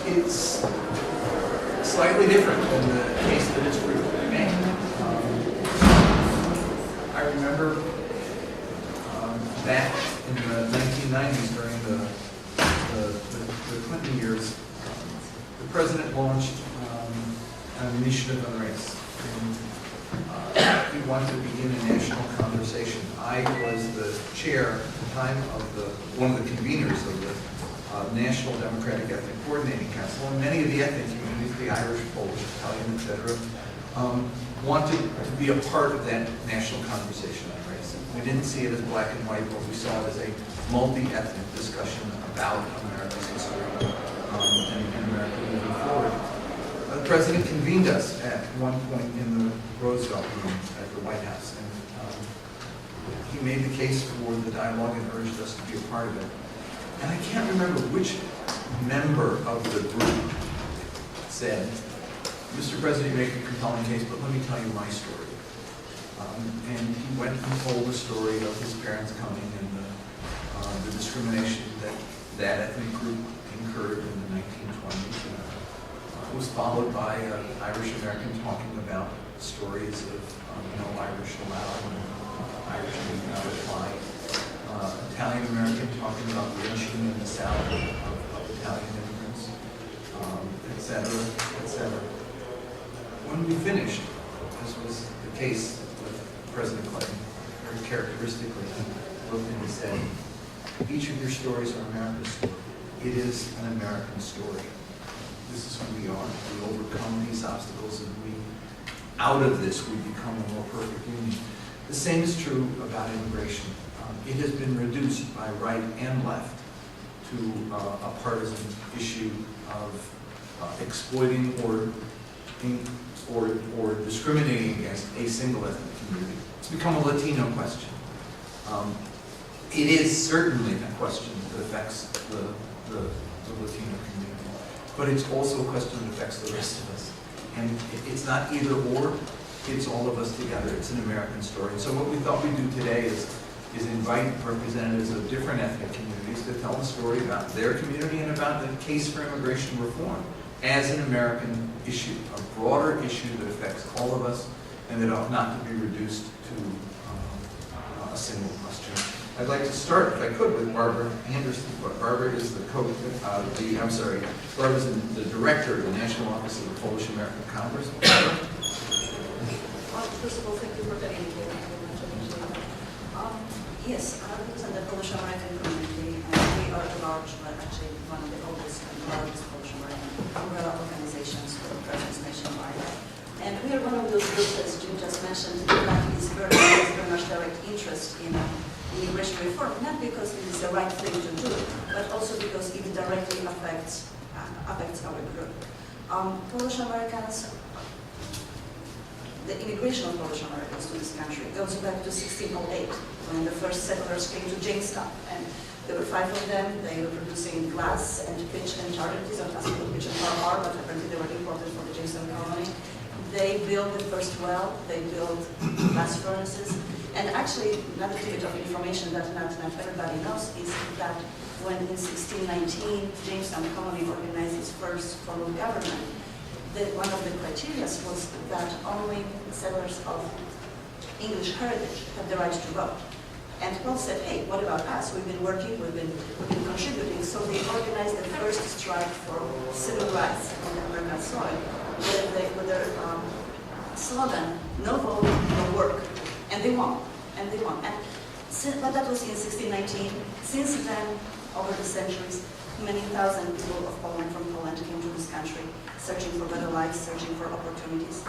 it's slightly different than the case that it's frequently made. I remember back in the 1990s during the Clinton years, the president launched an initiative on race. And he wanted to begin a national conversation. I was the chair at the time of one of the conveners of the National Democratic Ethnic Coordinating Council, and many of the ethnic communities, the Irish, Polish, Italian, etc., wanted to be a part of that national conversation on race. We didn't see it as black and white, but we saw it as a multi-ethnic discussion about America's history and America moving forward. The president convened us at one point in the Roosevelt room at the White House, and he made the case for the dialogue and urged us to be a part of it. And I can't remember which member of the group said, Mr. President, you make a compelling case, but let me tell you my story. And he went and told the story of his parents coming and the discrimination that ethnic group incurred in the 1920s. It was followed by an Irish American talking about stories of no Irish allowed, Irish need not apply. Italian American talking about lynching in the South of Italian immigrants, etc., etc. When we finished, this was the case with President Clinton, very characteristically, he looked and he said, each of your stories are America's story. It is an American story. This is who we are. We overcome these obstacles, and out of this, we become a more perfect union. The same is true about immigration. It has been reduced by right and left to a partisan issue of exploiting or discriminating against a single ethnic community. It's become a Latino question. It is certainly a question that affects the Latino community, but it's also a question that affects the rest of us. And it's not either or, it's all of us together. It's an American story. And so what we thought we'd do today is invite representatives of different ethnic communities to tell a story about their community and about the case for immigration reform as an American issue, a broader issue that affects all of us and that ought not to be reduced to a single question. I'd like to start, if I could, with Barbara Anderson. Barbara is Barbara's the director of the National Office of the Polish American Congress. First of all, thank you for having me here. Yes, I represent the Polish American community, and we are the large, but actually one of the oldest and largest Polish American umbrella organizations for presence nationwide. And we are one of those groups, as Jim just mentioned, that is very much direct interest in immigration reform, not because it is the right thing to do, but also because it directly affects our group. Polish Americans, the immigration of Polish Americans to this country goes back to 1608, when the first settlers came to Jamestown. And there were 5 of them. They were producing glass and pitch and charity, so classical pitch and tar, but apparently they were important for the Jamestown colony. They built the first well, they built glass furnaces. And actually, another bit of information that not everybody knows is that when in 1619, Jamestown colony organized its first formal government, one of the criteria was that only settlers of English heritage had the right to vote. And Paul said, hey, what about us? We've been working, we've been contributing. So they organized the first strike for civil rights on American soil with their slogan, no vote, no work. And they won. But that was in 1619. Since then, over the centuries, many thousand people from Poland came to this country, searching for better lives, searching for opportunities.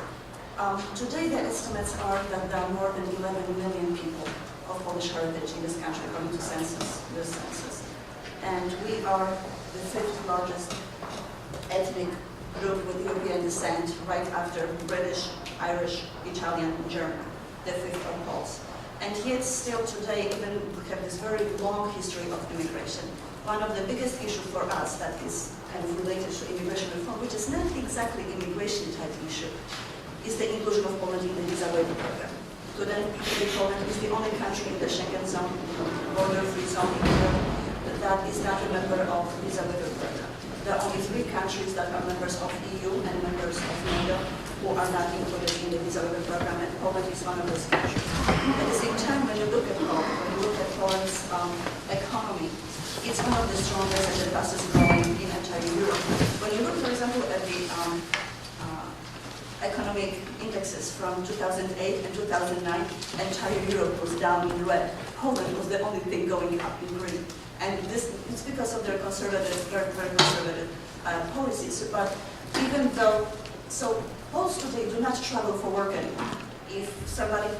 Today, the estimates are that there are more than 11 million people of Polish heritage in this country, according to the census. And we are the 5th largest ethnic group with European descent, right after British, Irish, Italian, and German, the 5th of Poles. And yet, still today, even we have this very long history of immigration. One of the biggest issues for us that is kind of related to immigration reform, which is not exactly immigration type issue, is the inclusion of Poland in the visa waiver program. Today, Poland is the only country in the Schengen zone, border-free zone in Europe, that is not a member of visa waiver program. There are only 3 countries that are members of EU and members of NATO who are not included in the visa waiver program, and Poland is one of those countries. At the same time, when you look at Poland, when you look at Poland's economy, it's one of the strongest and the fastest growing in entire Europe. When you look, for example, at the economic indexes from 2008 and 2009, entire Europe was down in red. Poland was the only thing going up in green. And this is because of their conservative, very conservative policies. But even though, so Poles today do not travel for work anymore. If somebody,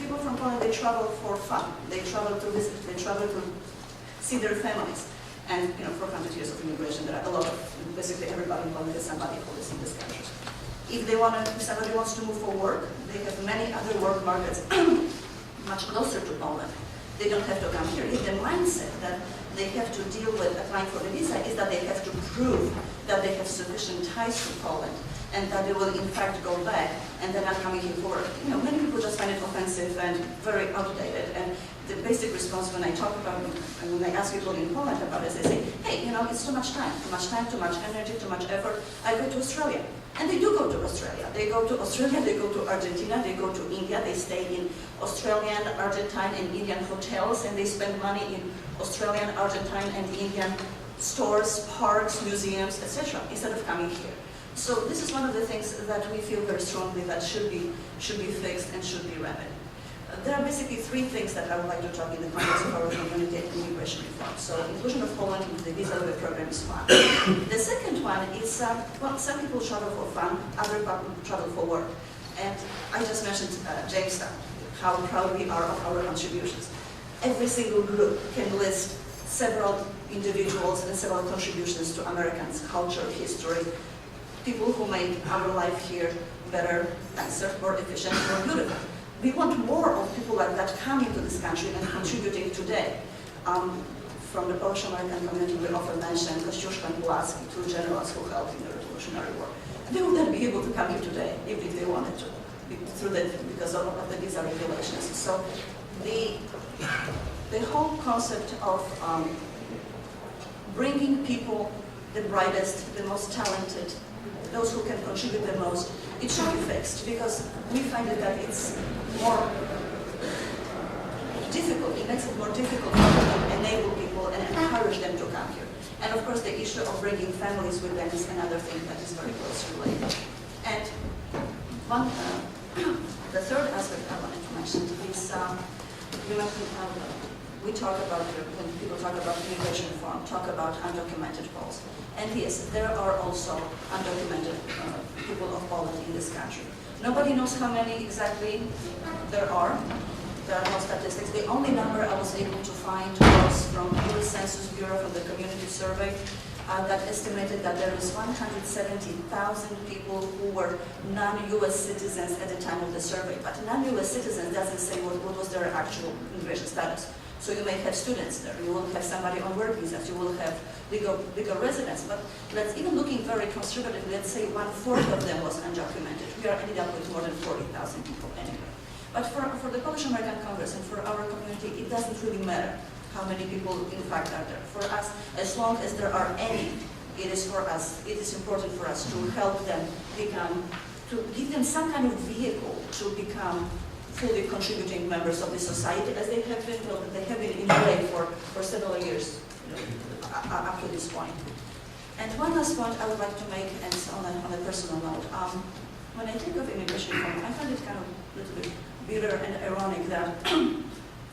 people from Poland, they travel for fun. They travel to visit. They travel to see their families. And 400 years of immigration, there are a lot of, basically everybody in Poland is somebody who is in this country. If somebody wants to move for work, they have many other work markets much closer to Poland. They don't have to come here. If the mindset that they have to deal with applying for the visa is that they have to prove that they have sufficient ties to Poland and that they will in fact go back and they're not coming here for work. Many people just find it offensive and very outdated. And the basic response when I talk about, and when I ask people in Poland about it, they say, hey, it's too much time, too much energy, too much effort. I go to Australia. And they do go to Australia. They go to Australia, they go to Argentina, they go to India, they stay in Australian, Argentine, and Indian hotels, and they spend money in Australian, Argentine, and Indian stores, parks, museums, etc., instead of coming here. So this is one of the things that we feel very strongly that should be fixed and should be remedied. There are basically 3 things that I would like to talk in the context of our community and immigration reform. So inclusion of Poland into the visa waiver program is one. The second one is, well, some people travel for fun, other people travel for work. And I just mentioned Jamestown, how proud we are of our contributions. Every single group can list several individuals and several contributions to Americans' culture, history, people who make our life here better, nicer, more efficient, more beautiful. We want more of people like that coming to this country and contributing today. From the Polish American community, we often mention Kościuszko and Pulaski, 2 generals who helped in the Revolutionary War. And they would not be able to come here today if they wanted to, because of the visa regulations. So the whole concept of bringing people, the brightest, the most talented, those who can contribute the most, it should be fixed because we find that it's more difficult. It makes it more difficult to enable people and encourage them to come here. And of course, the issue of bringing families with them is another thing that is very closely related. And the third aspect I wanted to mention is we talk about, when people talk about immigration reform, talk about undocumented Poles. And yes, there are also undocumented people of Poland in this country. Nobody knows how many exactly there are. There are no statistics. The only number I was able to find was from the US Census Bureau from the community survey that estimated that there is 170,000 people who were non-US citizens at the time of the survey. But non-US citizens doesn't say what was their actual immigration status. So you may have students there, you will have somebody on work visas, you will have legal residents, but let's even looking very conservative, let's say 1/4 of them was undocumented. We are ended up with more than 40,000 people anyway. But for the Polish American Congress and for our community, it doesn't really matter how many people in fact are there. For us, as long as there are any, it is important for us to help them to give them some kind of vehicle to become fully contributing members of the society, as they have been in a way for several years up to this point. And one last point I would like to make, and on a personal note, when I think of immigration reform, I find it kind of a little bit bitter and ironic that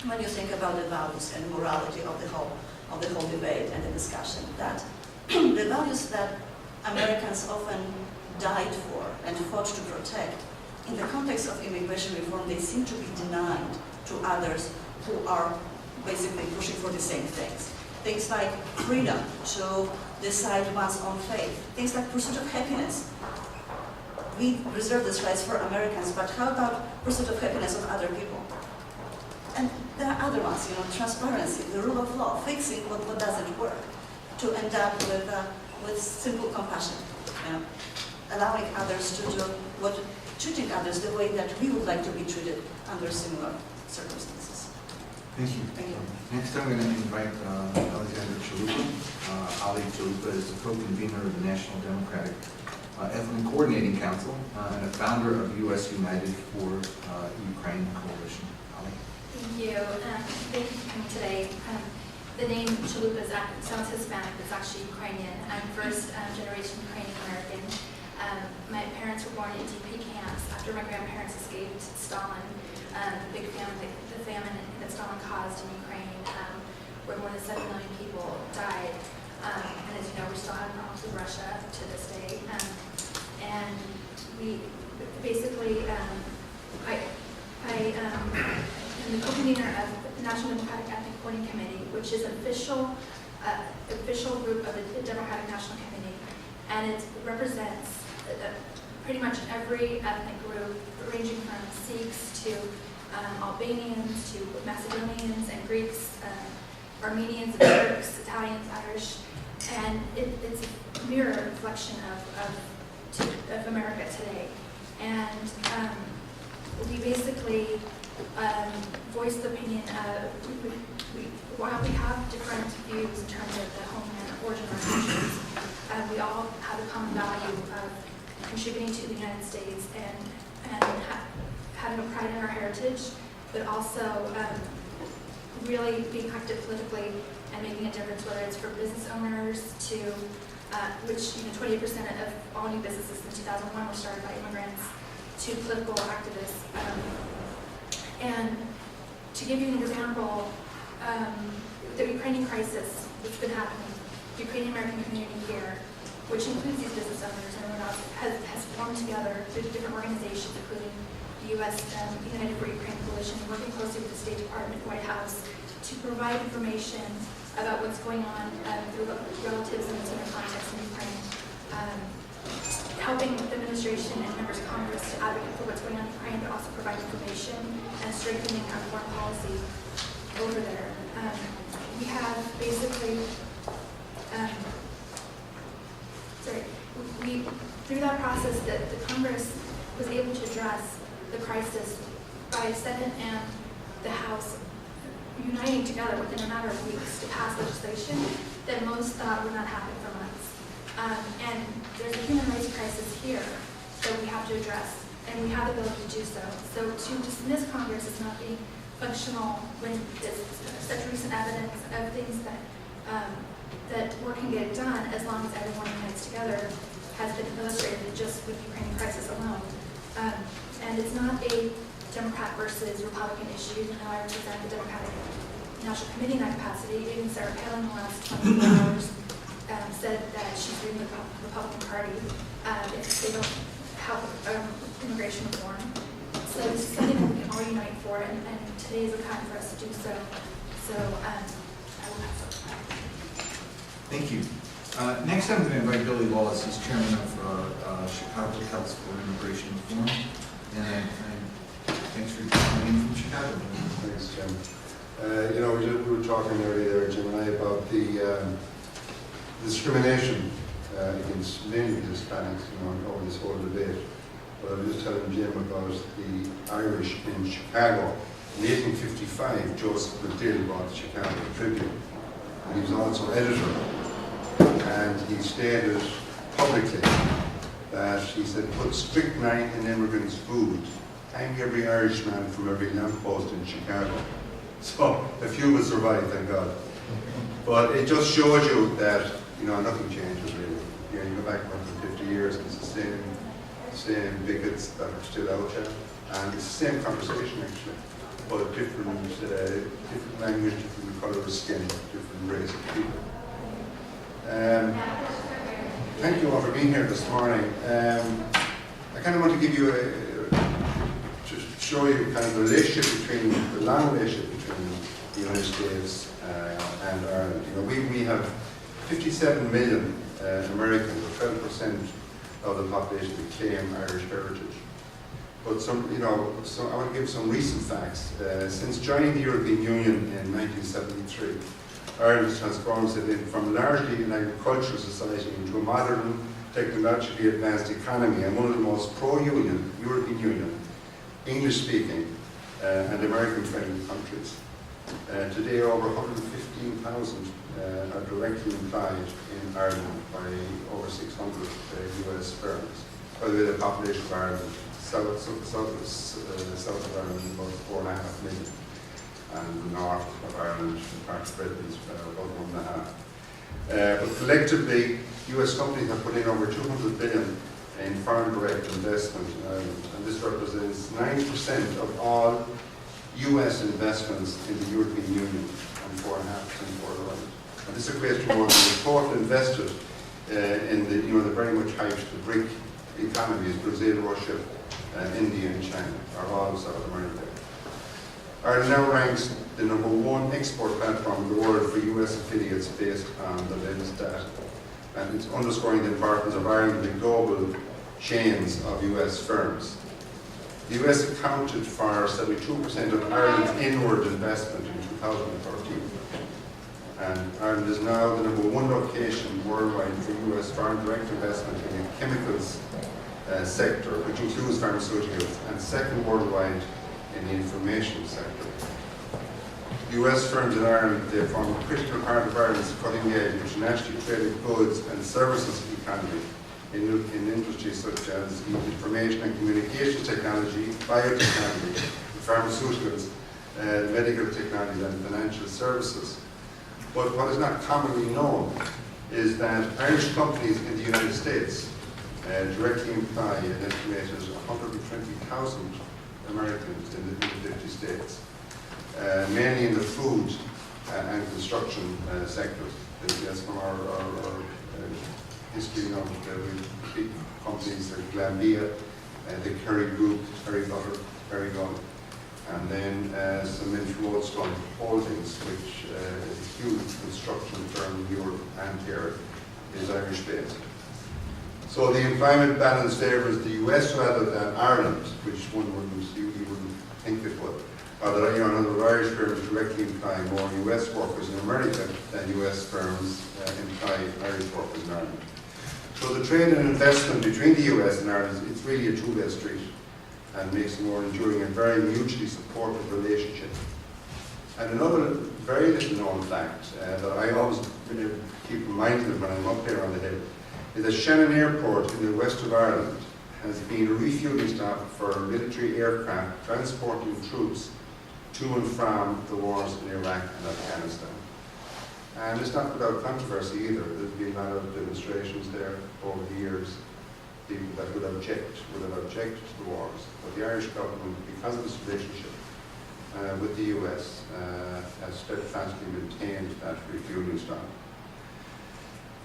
when you think about the values and morality of the whole debate and the discussion, that the values that Americans often died for and fought to protect, in the context of immigration reform, they seem to be denied to others who are basically pushing for the same things. Things like freedom to decide one's own fate. Things like pursuit of happiness. We reserve these rights for Americans, but how about pursuit of happiness of other people? And there are other ones, transparency, the rule of law, fixing what doesn't work, to end up with simple compassion, allowing others to do treating others the way that we would like to be treated under similar circumstances. Thank you. Thank you. Next, I'm going to invite Alexander Chalupa. Ali Chalupa is the co-convener of the National Democratic Ethnic Coordinating Council and a founder of U.S. United for Ukraine Coalition. Ali? Thank you. Thank you for coming today. The name Chalupa sounds Hispanic, but it's actually Ukrainian. I'm first generation Ukrainian American. My parents were born in DP camps after my grandparents escaped Stalin, the famine that Stalin caused in Ukraine, where more than 7 million people died. And as you know, we're still having problems with Russia to this day. And we basically, I am the co-convener of the National Democratic Ethnic Coordinating Committee, which is an official group of the Democratic National Committee, and it represents pretty much every ethnic group, ranging from Sikhs to Albanians to Macedonians and Greeks, Armenians, Turks, Italians, Irish, and it's a mirror reflection of America today. And we basically voice the opinion of, while we have different views in terms of the homeland origin of our countries, we all have a common value of contributing to the United States and having a pride in our heritage, but also really being active politically and making a difference, whether it's for business owners to, which 28% of all new businesses in 2001 were started by immigrants, to political activists. And to give you an example, the Ukrainian crisis that's been happening, the Ukrainian American community here, which includes these business owners and everyone else, has formed together through different organizations, including the U.S. United for Ukraine Coalition, working closely with the State Department, White House, to provide information about what's going on through relatives and intimate context in Ukraine, helping the administration and members of Congress to advocate for what's going on in Ukraine, but also provide information and strengthening our foreign policy over there. We have basically, through that process, the Congress was able to address the crisis by Senate and the House uniting together within a matter of weeks to pass legislation that most thought would not happen for months. And there's a human rights crisis here that we have to address, and we have the ability to do so. So to dismiss Congress as not being functional when there's such recent evidence of things that work can get done as long as everyone unites together has been illustrated just with the Ukrainian crisis alone. And it's not a Democrat versus Republican issue. Even though I represent the Democratic National Committee in that capacity, even Sarah Palin in the last 24 hours said that she's leaving the Republican Party if they don't help immigration reform. So this is something that we can all unite for, and today is the time for us to do so. So I will pass it. Thank you. Next, I'm going to invite Billy Wallace. He's chairman of Chicago Council for Immigration Reform. And thanks for coming in from Chicago. Thanks, Jim. We were talking earlier, Jim and I, about the discrimination against mainly Hispanics, over this whole debate. But I was just telling Jim about the Irish in Chicago. In 1855, Joseph McDill bought the Chicago Tribune. And he was also editor. And he stated publicly that, he said, put strychnine in immigrants' food. Hang every Irishman from every lamppost in Chicago. So a few will survive, thank God. But it just shows you that, nothing changes really. You go back 150 years, and it's the same bigots that are still out there. And it's the same conversation actually, but different language, different colour of skin, different race of people. Thank you all for being here this morning. I kind of want to give you to show you kind of the long relationship between the United States and Ireland. We have 57 million Americans, or 12% of the population that claim Irish heritage. But so I want to give some recent facts. Since joining the European Union in 1973, Ireland has transformed it from largely an agricultural society into a modern, technologically advanced economy, and one of the most pro-Union, European Union, English-speaking and American-friendly countries. Today, over 115,000 are directly employed in Ireland by over 600 US firms. By the way, the population of Ireland, south of Ireland, is about 4.5 million, and the north of Ireland, part of Britain, is about 1.5. But collectively, US companies have put in over 200 billion in foreign direct investment in Ireland, and this represents 9% of all US investments in the European Union and 4.5% for Ireland. And this equates to more than the total invested in the very much hyped the BRIC economies, Brazil, Russia, India and China, are all South America. Ireland now ranks the #1 export platform in the world for US affiliates based on the latest data. And it's underscoring the importance of Ireland in global chains of US firms. The US accounted for 72% of Ireland's inward investment in 2013. And Ireland is now the #1 location worldwide for US foreign direct investment in the chemicals sector, which includes pharmaceuticals, and second worldwide in the information sector. US firms in Ireland, they form a critical part of Ireland's cutting-edge internationally traded goods and services economy in industries such as information and communication technology, biotechnology, pharmaceuticals, medical technology and financial services. But what is not commonly known is that Irish companies in the United States directly employ an estimated 120,000 Americans in the 50 states, mainly in the food and construction sectors. That's from our history, you know, with big companies like Glanbia, the Kerry Group, Kerry Butter, Kerry Gun, and then Cement Roadstone Holdings, which is a huge construction firm in Europe and here is Irish based. So the employment balance favours the US rather than Ireland, which one wouldn't think it would. Or that other Irish firms directly employ more US workers in America than US firms employ Irish workers in Ireland. So the trade and investment between the US and Ireland, it's really a two-way street and makes a more enduring and very mutually supportive relationship. And another very little known fact that I always keep reminding of when I'm up there on the hill is that Shannon Airport in the west of Ireland has been a refueling stop for military aircraft transporting troops to and from the wars in Iraq and Afghanistan. And it's not without controversy either. There's been a lot of demonstrations there over the years, people that would have objected to the wars. But the Irish government, because of this relationship with the US, has steadfastly maintained that refueling stop.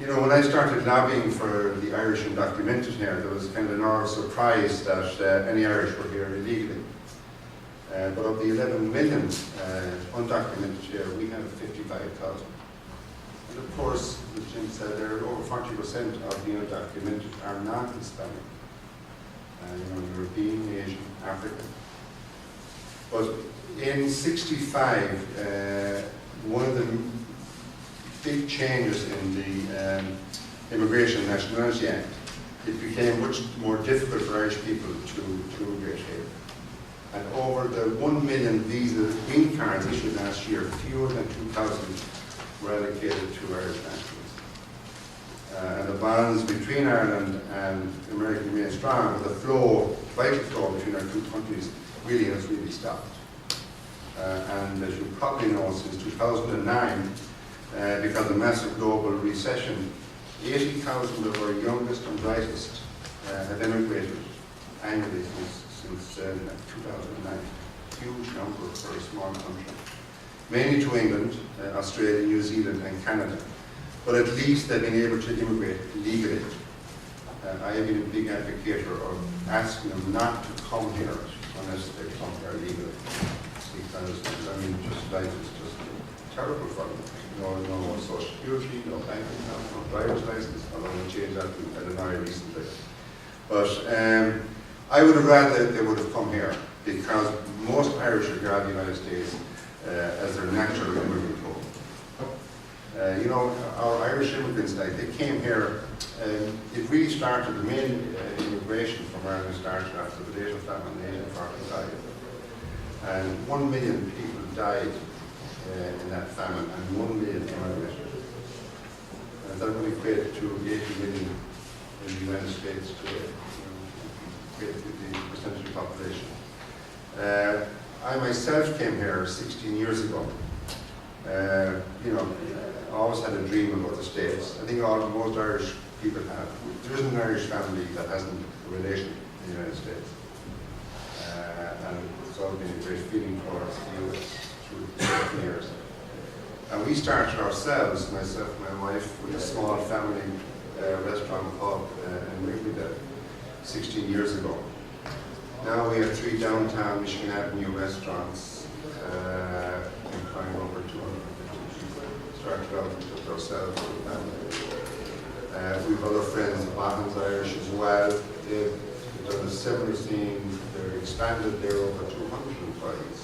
You know, when I started lobbying for the Irish undocumented here, there was kind of an air of surprise that any Irish were here illegally. But of the 11 million undocumented here, we have 55,000. And of course, as Jim said, there are over 40% of the undocumented are non-Hispanic. European, Asian, African. But in '65, one of the big changes in the Immigration and Nationality Act, it became much more difficult for Irish people to immigrate here. And over the 1 million visa green cards issued last year, fewer than 2,000 were allocated to Irish nationals. And the bonds between Ireland and America remain strong, but the vital flow between our two countries has really stopped. And as you probably know, since 2009, because of the massive global recession, 80,000 of our youngest and brightest have emigrated annually since 2009. Huge number for a small country. Mainly to England, Australia, New Zealand and Canada. But at least they've been able to immigrate legally. I have been a big advocate of asking them not to come here unless they come here legally. Because, just life is just terrible for them. No social security, no bank account, no driver's license. I'm going to change that at an eye recently. But I would have rather they would have come here because most Irish regard the United States as their natural immigrant home. Our Irish immigrants, they came here, it really started, the main immigration from Ireland started after the potato famine in 1845. And 1 million people died in that famine, and 1 million immigrated. And that would equate to 80 million in the United States today, the percentage of population. I myself came here 16 years ago. I always had a dream about the States. I think most Irish people have. There isn't an Irish family that hasn't a relation in the United States. And it's always been a great feeling for us in the US through the years. And we started ourselves, myself and my wife, with a small family restaurant pub in Wrigleyville 16 years ago. Now we have 3 downtown Michigan Avenue restaurants, employing over 250 people. Started out and took ourselves with the family. We have other friends, Mahon's Irish as well. They've done a similar scene. They're expanded. They're over 200 employees.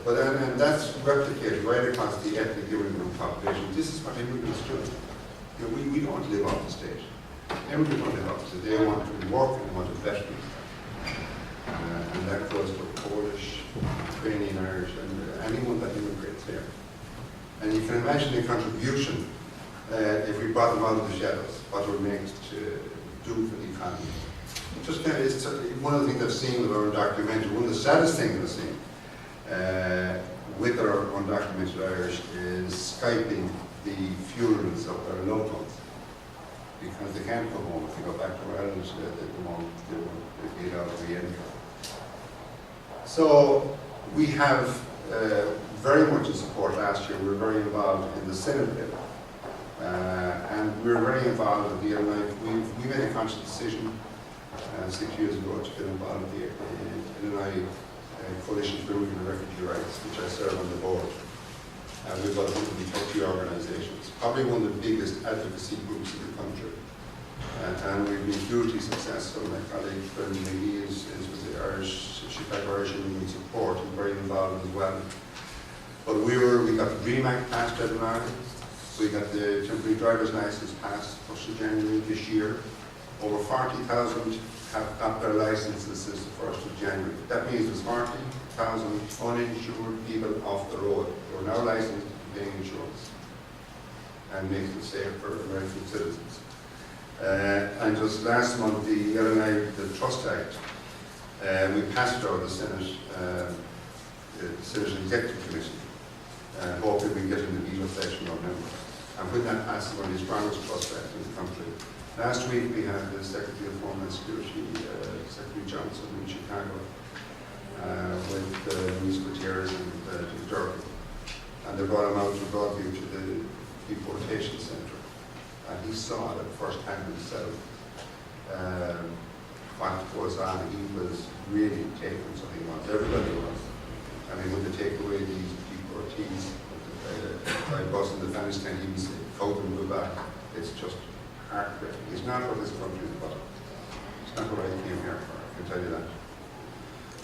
But and that's replicated right across the ethnic immigrant population. This is what immigrants do. We don't live off the state. Immigrants don't live off the state. They want to work and they want to better. And that goes for Polish, Ukrainian, Irish, and anyone that immigrates here. And you can imagine the contribution if we brought them out of the shadows, what it would make to do for the economy. Just kind of, it's one of the things I've seen with our undocumented. One of the saddest things I've seen with our undocumented Irish is Skyping the funerals of their loved ones, because they can't go home. If they go back to Ireland, they won't get out of the income. So we have very much in support last year. We were very involved in the Senate bill. And we were very involved with the Illinois. We made a conscious decision 6 years ago to get involved with the Illinois Coalition for Immigrant and Refugee Rights, which I serve on the board. We've got 130 organizations, probably one of the biggest advocacy groups in the country. And we've been hugely successful. My colleague Brendan McGee is with the Chicago Irish Immigrant Support, and very involved as well. But we got the DREAM Act passed in Ireland. We got the temporary driver's license passed 1st of January this year. Over 40,000 have got their licenses since the 1st of January. That means there's 40,000 uninsured people off the road who are now licensed to pay insurance and makes it safe for American citizens. And just last month, the Illinois Trust Act, we passed it out of the Senate Executive Committee, hoping we get in the veto session in November. And when that passes, one of the strongest trust acts in the country. Last week we had the Secretary of Homeland Security, Secretary Johnson in Chicago, with Luis Gutierrez and Durkin. And they brought him out to Broadview to the deportation center. And he saw it first hand himself, what goes on. He was really taken something else. Everybody was. I mean, when they take away these deportees by bus in Afghanistan, he was out and go back. It's just heartbreaking. It's not what this country is about. It's not what I came here for, I can tell you that.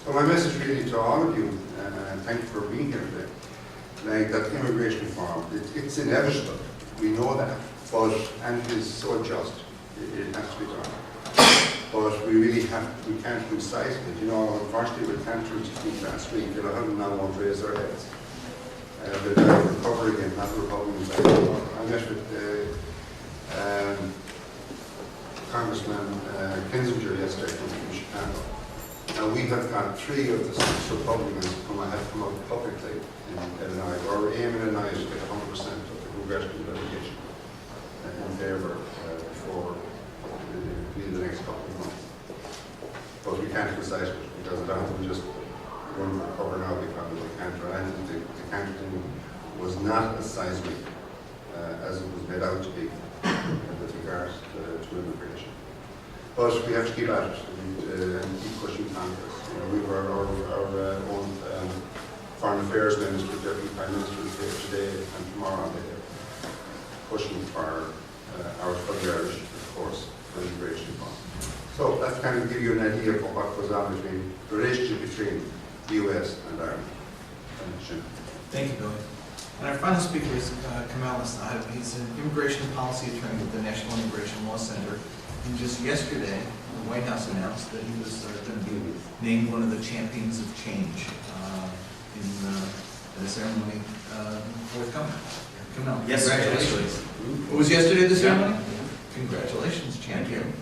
So my message really to all of you, and thank you for being here today, like that immigration reform, it's inevitable. We know that. And it is so just, it has to be done. But we really can't lose sight of it. Unfortunately, we can't lose it last week. A lot of them now won't raise their heads. They're trying to recover again, not Republicans. I met with Congressman Kinzinger yesterday from Chicago. Now we have got 3 of the 6 Republicans whom I have come out publicly in Illinois. We're aiming in Illinois to get 100% of the congressional delegation in favour before the next couple of months. But we can't decide it because I don't think we just run for cover now because we can't or anything. The can't thing was not as seismic as it was made out to be with regards to immigration. But we have to keep at it and keep pushing Congress. We were our own Foreign Affairs Minister, Deputy Prime Minister is here today and tomorrow they're pushing for for the Irish, of course, for immigration reform. So that's kind of give you an idea of what goes on between the relationship between the US and Ireland. Thank you, Billy. And our final speaker is Kamal Assad. He's an immigration policy attorney with the National Immigration Law Center. And just yesterday, the White House announced that he was going to be named one of the champions of change in the ceremony forthcoming. Come on, Yes, congratulations. It was yesterday, the ceremony? Congratulations, champion.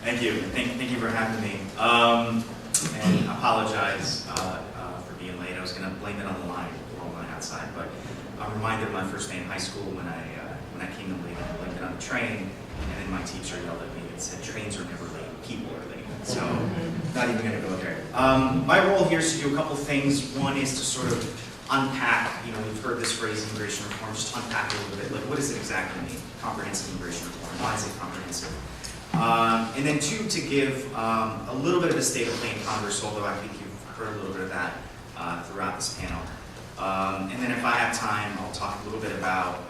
Thank you. Thank you for having me. And apologize for being late. I was going to blame it on the line outside, but I'm reminded of my first day in high school when I came in late. I blamed it on the train, and then my teacher yelled at me and said, "Trains are never late. People are late." So, not even going to go there. My role here is to do a couple things. One is to sort of unpack, we've heard this phrase, immigration reform, just unpack it a little bit. Like, what does it exactly mean? Comprehensive immigration reform. Why is it comprehensive? And then two, to give a little bit of a state of play in Congress, although I think you've heard a little bit of that throughout this panel. And then if I have time, I'll talk a little bit about,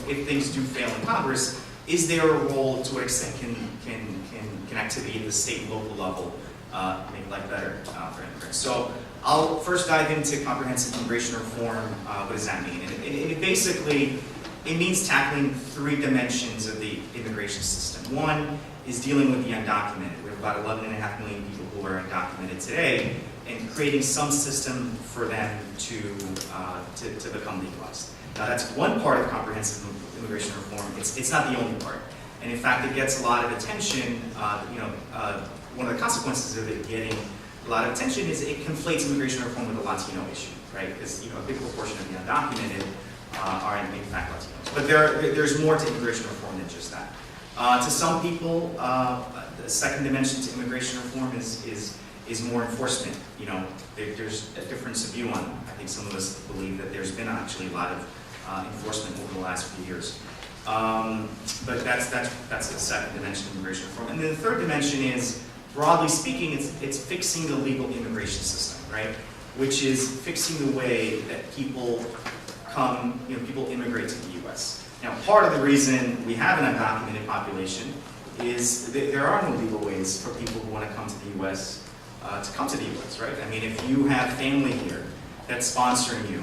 if things do fail in Congress, is there a role to what extent can activity at the state and local level make life better for immigrants? So I'll first dive into comprehensive immigration reform. What does that mean? And it basically, it means tackling three dimensions of the immigration system. One is dealing with the undocumented. We have about 11.5 million people who are undocumented today, and creating some system for them to become legalized. Now that's one part of comprehensive immigration reform. It's not the only part. And in fact, it gets a lot of attention. One of the consequences of it getting a lot of attention is it conflates immigration reform with the Latino issue, right? Because a big proportion of the undocumented are in fact Latinos. But there's more to immigration reform than just that. To some people, the second dimension to immigration reform is more enforcement. There's a difference of view on it. I think some of us believe that there's been actually a lot of enforcement over the last few years. But that's the second dimension of immigration reform. And then the third dimension is, broadly speaking, it's fixing the legal immigration system, right? Which is fixing the way that people people immigrate to the U.S. Now, part of the reason we have an undocumented population is that there are no legal ways for people who want to come to the U.S. To come to the U.S., right? I mean, if you have family here that's sponsoring you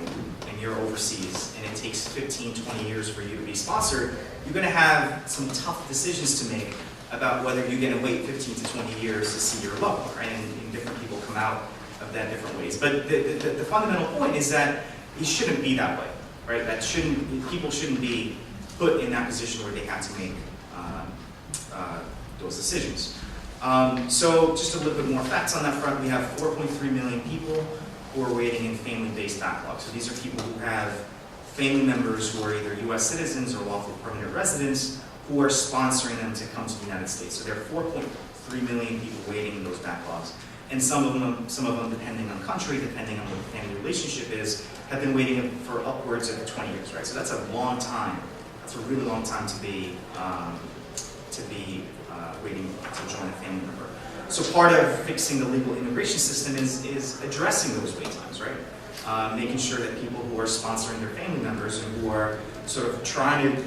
and you're overseas and it takes 15, 20 years for you to be sponsored, you're going to have some tough decisions to make about whether you're going to wait 15 to 20 years to see your loved one, right? And different people come out of that different ways. But the fundamental point is that it shouldn't be that way, right? People shouldn't be put in that position where they have to make those decisions. So just a little bit more facts on that front. We have 4.3 million people who are waiting in family-based backlog. So these are people who have family members who are either U.S. citizens or lawful permanent residents who are sponsoring them to come to the United States. So there are 4.3 million people waiting in those backlogs. And some of them, depending on country, depending on what the family relationship is, have been waiting for upwards of 20 years, right? So that's a long time. That's a really long time to be waiting to join a family member. So part of fixing the legal immigration system is addressing those wait times, right? Making sure that people who are sponsoring their family members and who are sort of trying to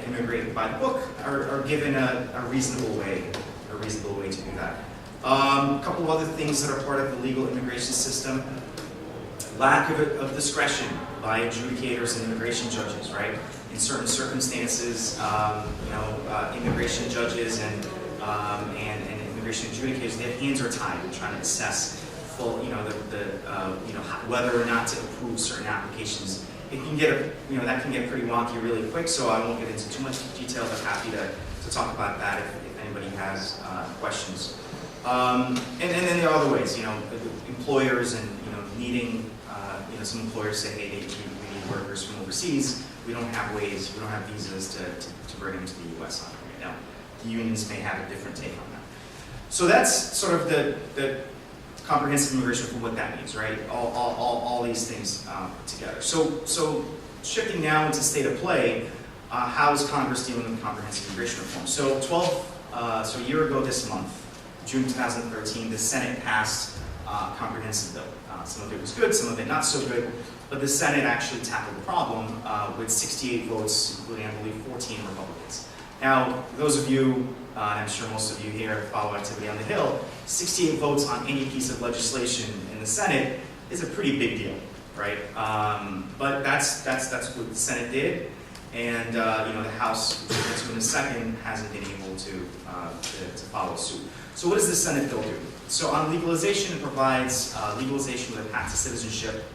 immigrate by the book are given a reasonable way to do that. A couple of other things that are part of the legal immigration system: lack of discretion by adjudicators and immigration judges, right? In certain circumstances, immigration judges and immigration adjudicators, their hands are tied in trying to assess whether or not to approve certain applications. It can that can get pretty wonky really quick, so I won't get into too much detail, but happy to talk about that if anybody has questions. And then there are other ways, employers and needing, some employers say, hey, we need workers from overseas. We don't have visas to bring them to the U.S. on right now. The unions may have a different take on that. So that's sort of the comprehensive immigration for what that means, right? All these things together. So shifting now into state of play, how is Congress dealing with comprehensive immigration reform? So a year ago this month, June 2013, the Senate passed a comprehensive bill. Some of it was good, some of it not so good, but the Senate actually tackled the problem with 68 votes, including, I believe, 14 Republicans. Now, those of you, and I'm sure most of you here follow activity on the Hill, 68 votes on any piece of legislation in the Senate is a pretty big deal, right? But that's what the Senate did. And the House, which we'll get to in a second, hasn't been able to follow suit. So what does the Senate bill do? So on legalization, it provides legalization with a path to citizenship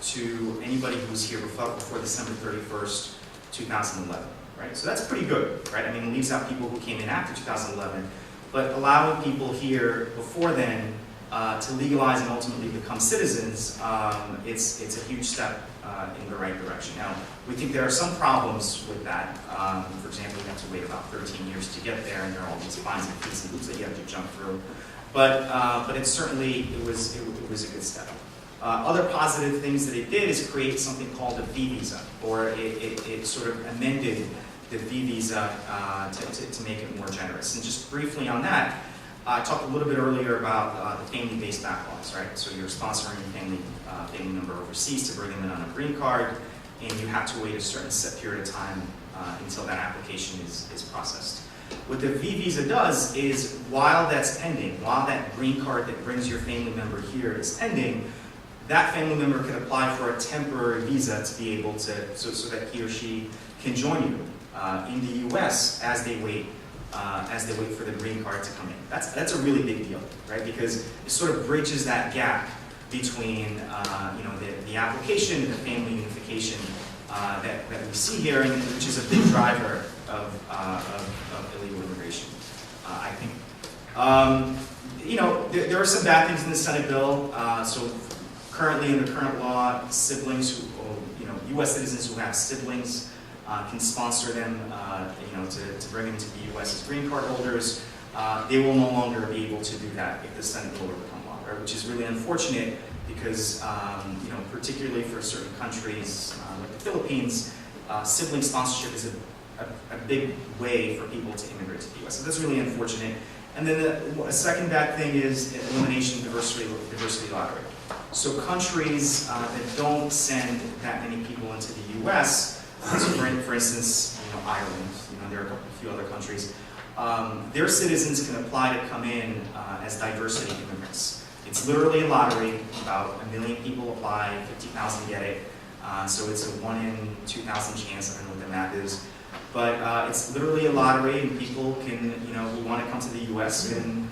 to anybody who's here before December 31st, 2011. Right? So that's pretty good, right? I mean, it leaves out people who came in after 2011, but allowing people here before then to legalize and ultimately become citizens, it's a huge step in the right direction. Now, we think there are some problems with that. For example, we have to wait about 13 years to get there, and there are all these fines and fees and hoops that you have to jump through. But it certainly was a good step. Other positive things that it did is create something called a V visa, or it sort of amended the V visa to make it more generous. And just briefly on that, I talked a little bit earlier about the family-based backlogs, right? So you're sponsoring a family member overseas to bring them in on a green card, and you have to wait a certain set period of time until that application is processed. What the V visa does is, while that's pending, while that green card that brings your family member here is pending, that family member can apply for a temporary visa to be able to, so that he or she can join you in the U.S. as they wait for the green card to come in. That's a really big deal, right? Because it sort of bridges that gap between the application and the family unification that we see here, and which is a big driver of illegal immigration, I think. There are some bad things in the Senate bill. So currently, in the current law, siblings who, U.S. citizens who have siblings can sponsor them, to bring them to the U.S. as green card holders. They will no longer be able to do that if the Senate bill were to become law, right? Which is really unfortunate because, particularly for certain countries like the Philippines, sibling sponsorship is a big way for people to immigrate to the U.S. So that's really unfortunate. And then a second bad thing is elimination of diversity lottery. So countries that don't send that many people into the U.S., so for instance, Ireland, there are a few other countries, their citizens can apply to come in as diversity immigrants. It's literally a lottery. About 1 million people apply, 50,000 get it. So it's a 1 in 2,000 chance. I don't know what the math is. But it's literally a lottery, and people can, who want to come to the U.S. can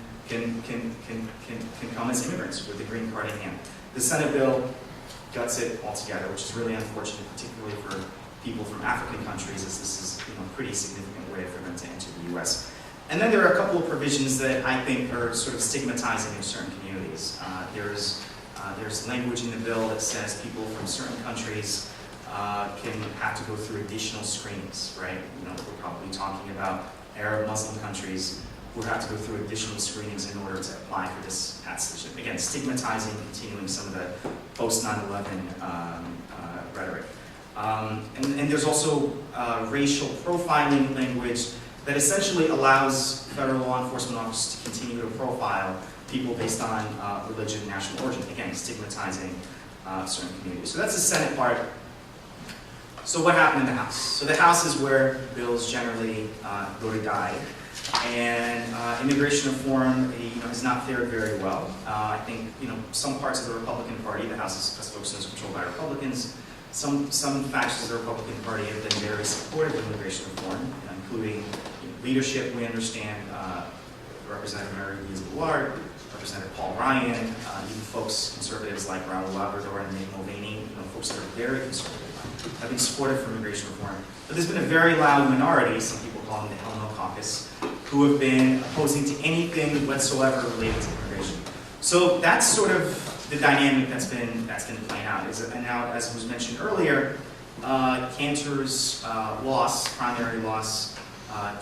come as immigrants with a green card in hand. The Senate bill guts it altogether, which is really unfortunate, particularly for people from African countries, as this is a pretty significant way for them to enter the U.S. And then there are a couple of provisions that I think are sort of stigmatizing in certain communities. There's language in the bill that says people from certain countries can have to go through additional screenings, right? We're probably talking about Arab Muslim countries who have to go through additional screenings in order to apply for this path citizenship. Again, stigmatizing, continuing some of the post-9/11 rhetoric. And there's also racial profiling language that essentially allows federal law enforcement officers to continue to profile people based on religion and national origin, again, stigmatizing certain communities. So that's the Senate part. So what happened in the House? So the House is where bills generally go to die. And immigration reform has not fared very well. I think some parts of the Republican Party, the House, as folks know, is controlled by Republicans. Some factions of the Republican Party have been very supportive of immigration reform, including leadership. We understand Representative Mary Louise Goulart, Representative Paul Ryan, even folks, conservatives like Raul Labrador and Mick Mulvaney, folks that are very conservative, have been supportive for immigration reform. But there's been a very loud minority, some people call them the Hell No Caucus, who have been opposing to anything whatsoever related to immigration. So that's sort of the dynamic that's been playing out. And now, as was mentioned earlier, Cantor's primary loss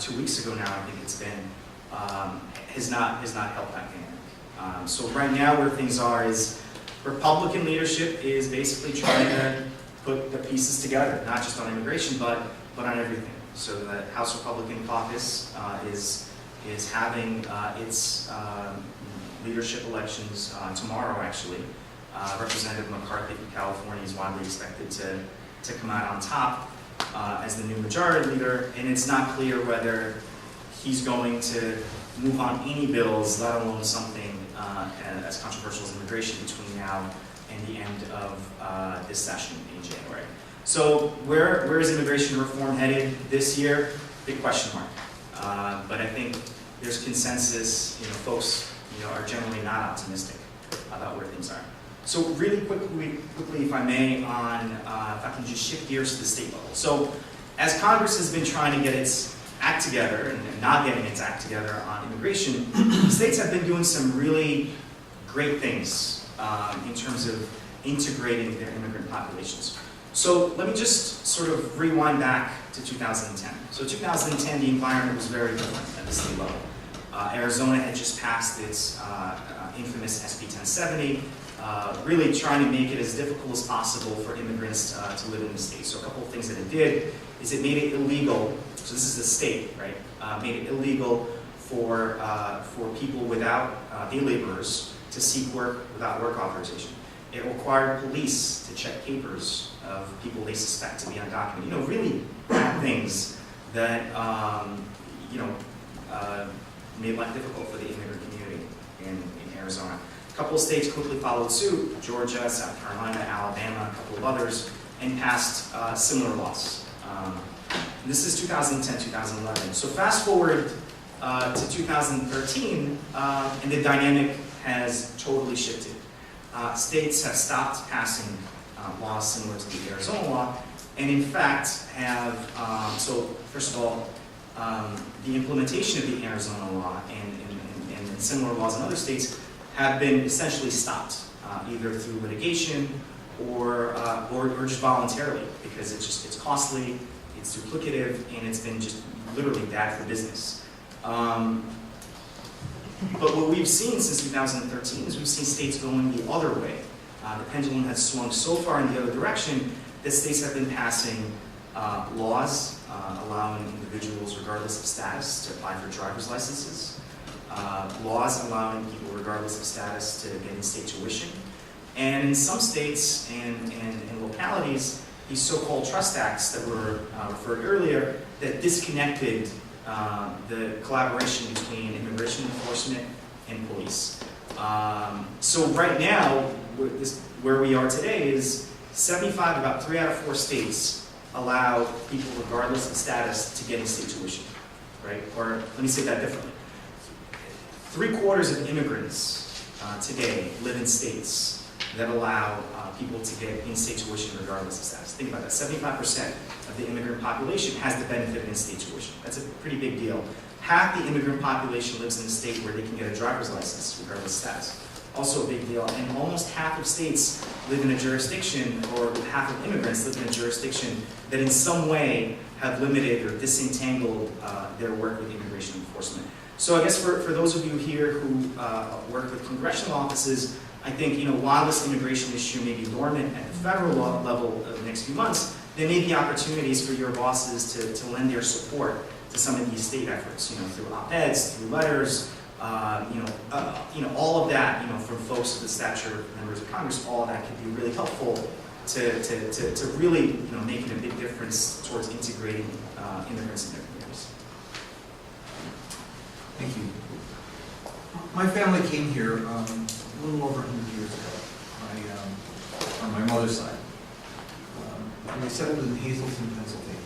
2 weeks ago now, I think it's been, has not helped that dynamic. So right now where things are is Republican leadership is basically trying to put the pieces together, not just on immigration, but on everything. So the House Republican Caucus is having its leadership elections tomorrow, actually. Representative McCarthy from California is widely expected to come out on top as the new majority leader, and it's not clear whether he's going to move on any bills, let alone something as controversial as immigration, between now and the end of this session in January. So where is immigration reform headed this year? Big question mark. But I think there's consensus, folks, are generally not optimistic about where things are. So really quickly, if I may, if I can just shift gears to the state level. So as Congress has been trying to get its act together and not getting its act together on immigration, states have been doing some really great things in terms of integrating their immigrant populations. So let me just sort of rewind back to 2010. So 2010, the environment was very different at the state level. Arizona had just passed its infamous SB 1070, really trying to make it as difficult as possible for immigrants to live in the state. So a couple of things that it did is it made it illegal, so this is the state, right? Made it illegal for people without, day laborers, to seek work without work authorization. It required police to check papers of people they suspect to be undocumented. Really bad things that, made life difficult for the immigrant community in Arizona. A couple of states quickly followed suit, Georgia, South Carolina, Alabama, a couple of others, and passed similar laws. And this is 2010, 2011. So fast forward to 2013, and the dynamic has totally shifted. States have stopped passing laws similar to the Arizona law, and in fact have, so first of all, the implementation of the Arizona law and similar laws in other states have been essentially stopped, either through litigation or just voluntarily, because it's costly, it's duplicative, and it's been just literally bad for business. But what we've seen since 2013 is we've seen states going the other way. The pendulum has swung so far in the other direction that states have been passing laws allowing individuals, regardless of status, to apply for driver's licenses, laws allowing people, regardless of status, to get in-state tuition. And in some states and localities, these so-called trust acts that were referred earlier that disconnected the collaboration between immigration enforcement and police. So right now, where we are today is about 3 out of 4 states allow people, regardless of status, to get in-state tuition, right? Or let me say that differently. 3/4 of immigrants today live in states that allow people to get in-state tuition regardless of status. Think about that. 75% of the immigrant population has the benefit of in-state tuition. That's a pretty big deal. Half the immigrant population lives in a state where they can get a driver's license regardless of status. Also a big deal. And almost half of states live in a jurisdiction, or half of immigrants live in a jurisdiction that in some way have limited or disentangled their work with immigration enforcement. So I guess for those of you here who work with congressional offices, I think, while this immigration issue may be dormant at the federal level over the next few months, there may be opportunities for your bosses to lend their support to some of these state efforts, through op-eds, through letters, all of that, from folks of the stature of members of Congress, all of that could be really helpful to really, making a big difference towards integrating immigrants in their communities. Thank you. My family came here a little over 100 years ago, on my mother's side. And they settled in Hazleton, Pennsylvania.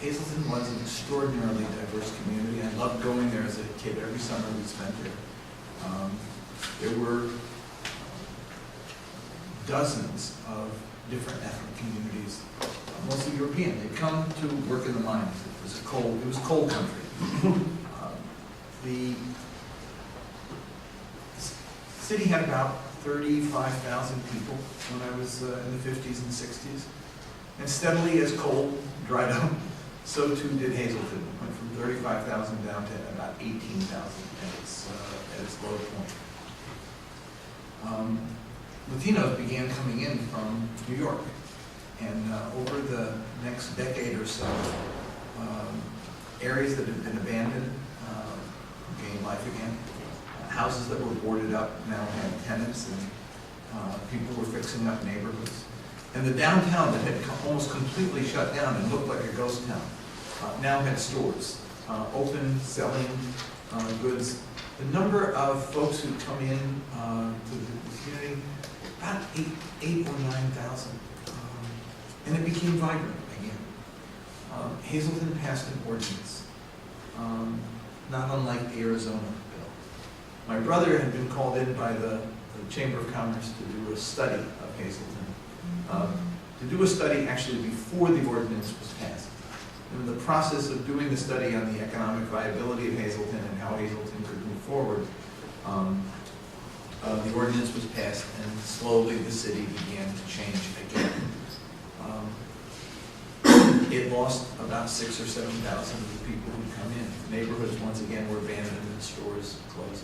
Hazleton was an extraordinarily diverse community. I loved going there as a kid. Every summer we spent there. There were dozens of different ethnic communities, mostly European. They'd come to work in the mines. It was coal country. The city had about 35,000 people when I was in the 50s and 60s. And steadily as coal dried up, so too did Hazleton. Went from 35,000 down to about 18,000 at its low point. Latinos began coming in from New York. And over the next decade or so, areas that had been abandoned gained life again. Houses that were boarded up now had tenants, and people were fixing up neighborhoods. And the downtown that had almost completely shut down and looked like a ghost town now had stores open, selling goods. The number of folks who come in to the community, about 8,000 or 9,000. and it became vibrant again. Hazleton passed an ordinance, not unlike the Arizona bill. My brother had been called in by the Chamber of Commerce to do a study of Hazleton, to do a study actually before the ordinance was passed. In the process of doing the study on the economic viability of Hazleton and how Hazleton could move forward, the ordinance was passed, and slowly the city began to change again. It lost about 6,000 or 7,000 of the people who come in. Neighborhoods once again were abandoned and stores closed.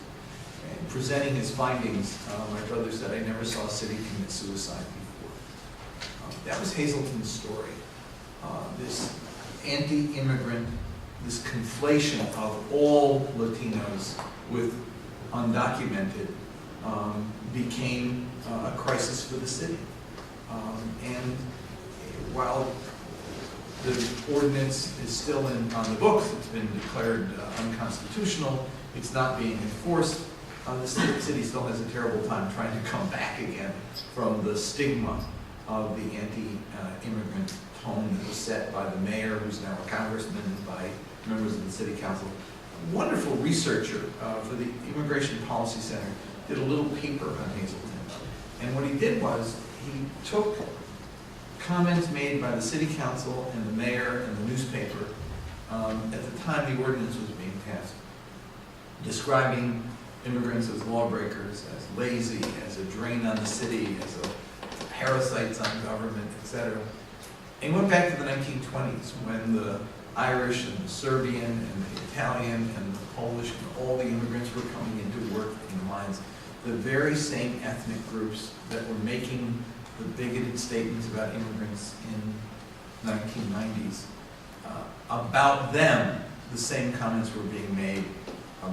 And presenting his findings, my brother said, "I never saw a city commit suicide before." That was Hazleton's story. This anti-immigrant, this conflation of all Latinos with undocumented became a crisis for the city. And while the ordinance is still on the books, it's been declared unconstitutional, it's not being enforced, the city still has a terrible time trying to come back again from the stigma of the anti-immigrant tone that was set by the mayor, who's now a congressman, and by members of the city council. A wonderful researcher for the Immigration Policy Center did a little paper on Hazleton. And what he did was he took comments made by the city council and the mayor and the newspaper at the time the ordinance was being passed, describing immigrants as lawbreakers, as lazy, as a drain on the city, as parasites on government, etc. And he went back to the 1920s when the Irish and the Serbian and the Italian and the Polish and all the immigrants were coming into work in the mines. The very same ethnic groups that were making the bigoted statements about immigrants in 1990s. About them, the same comments were being made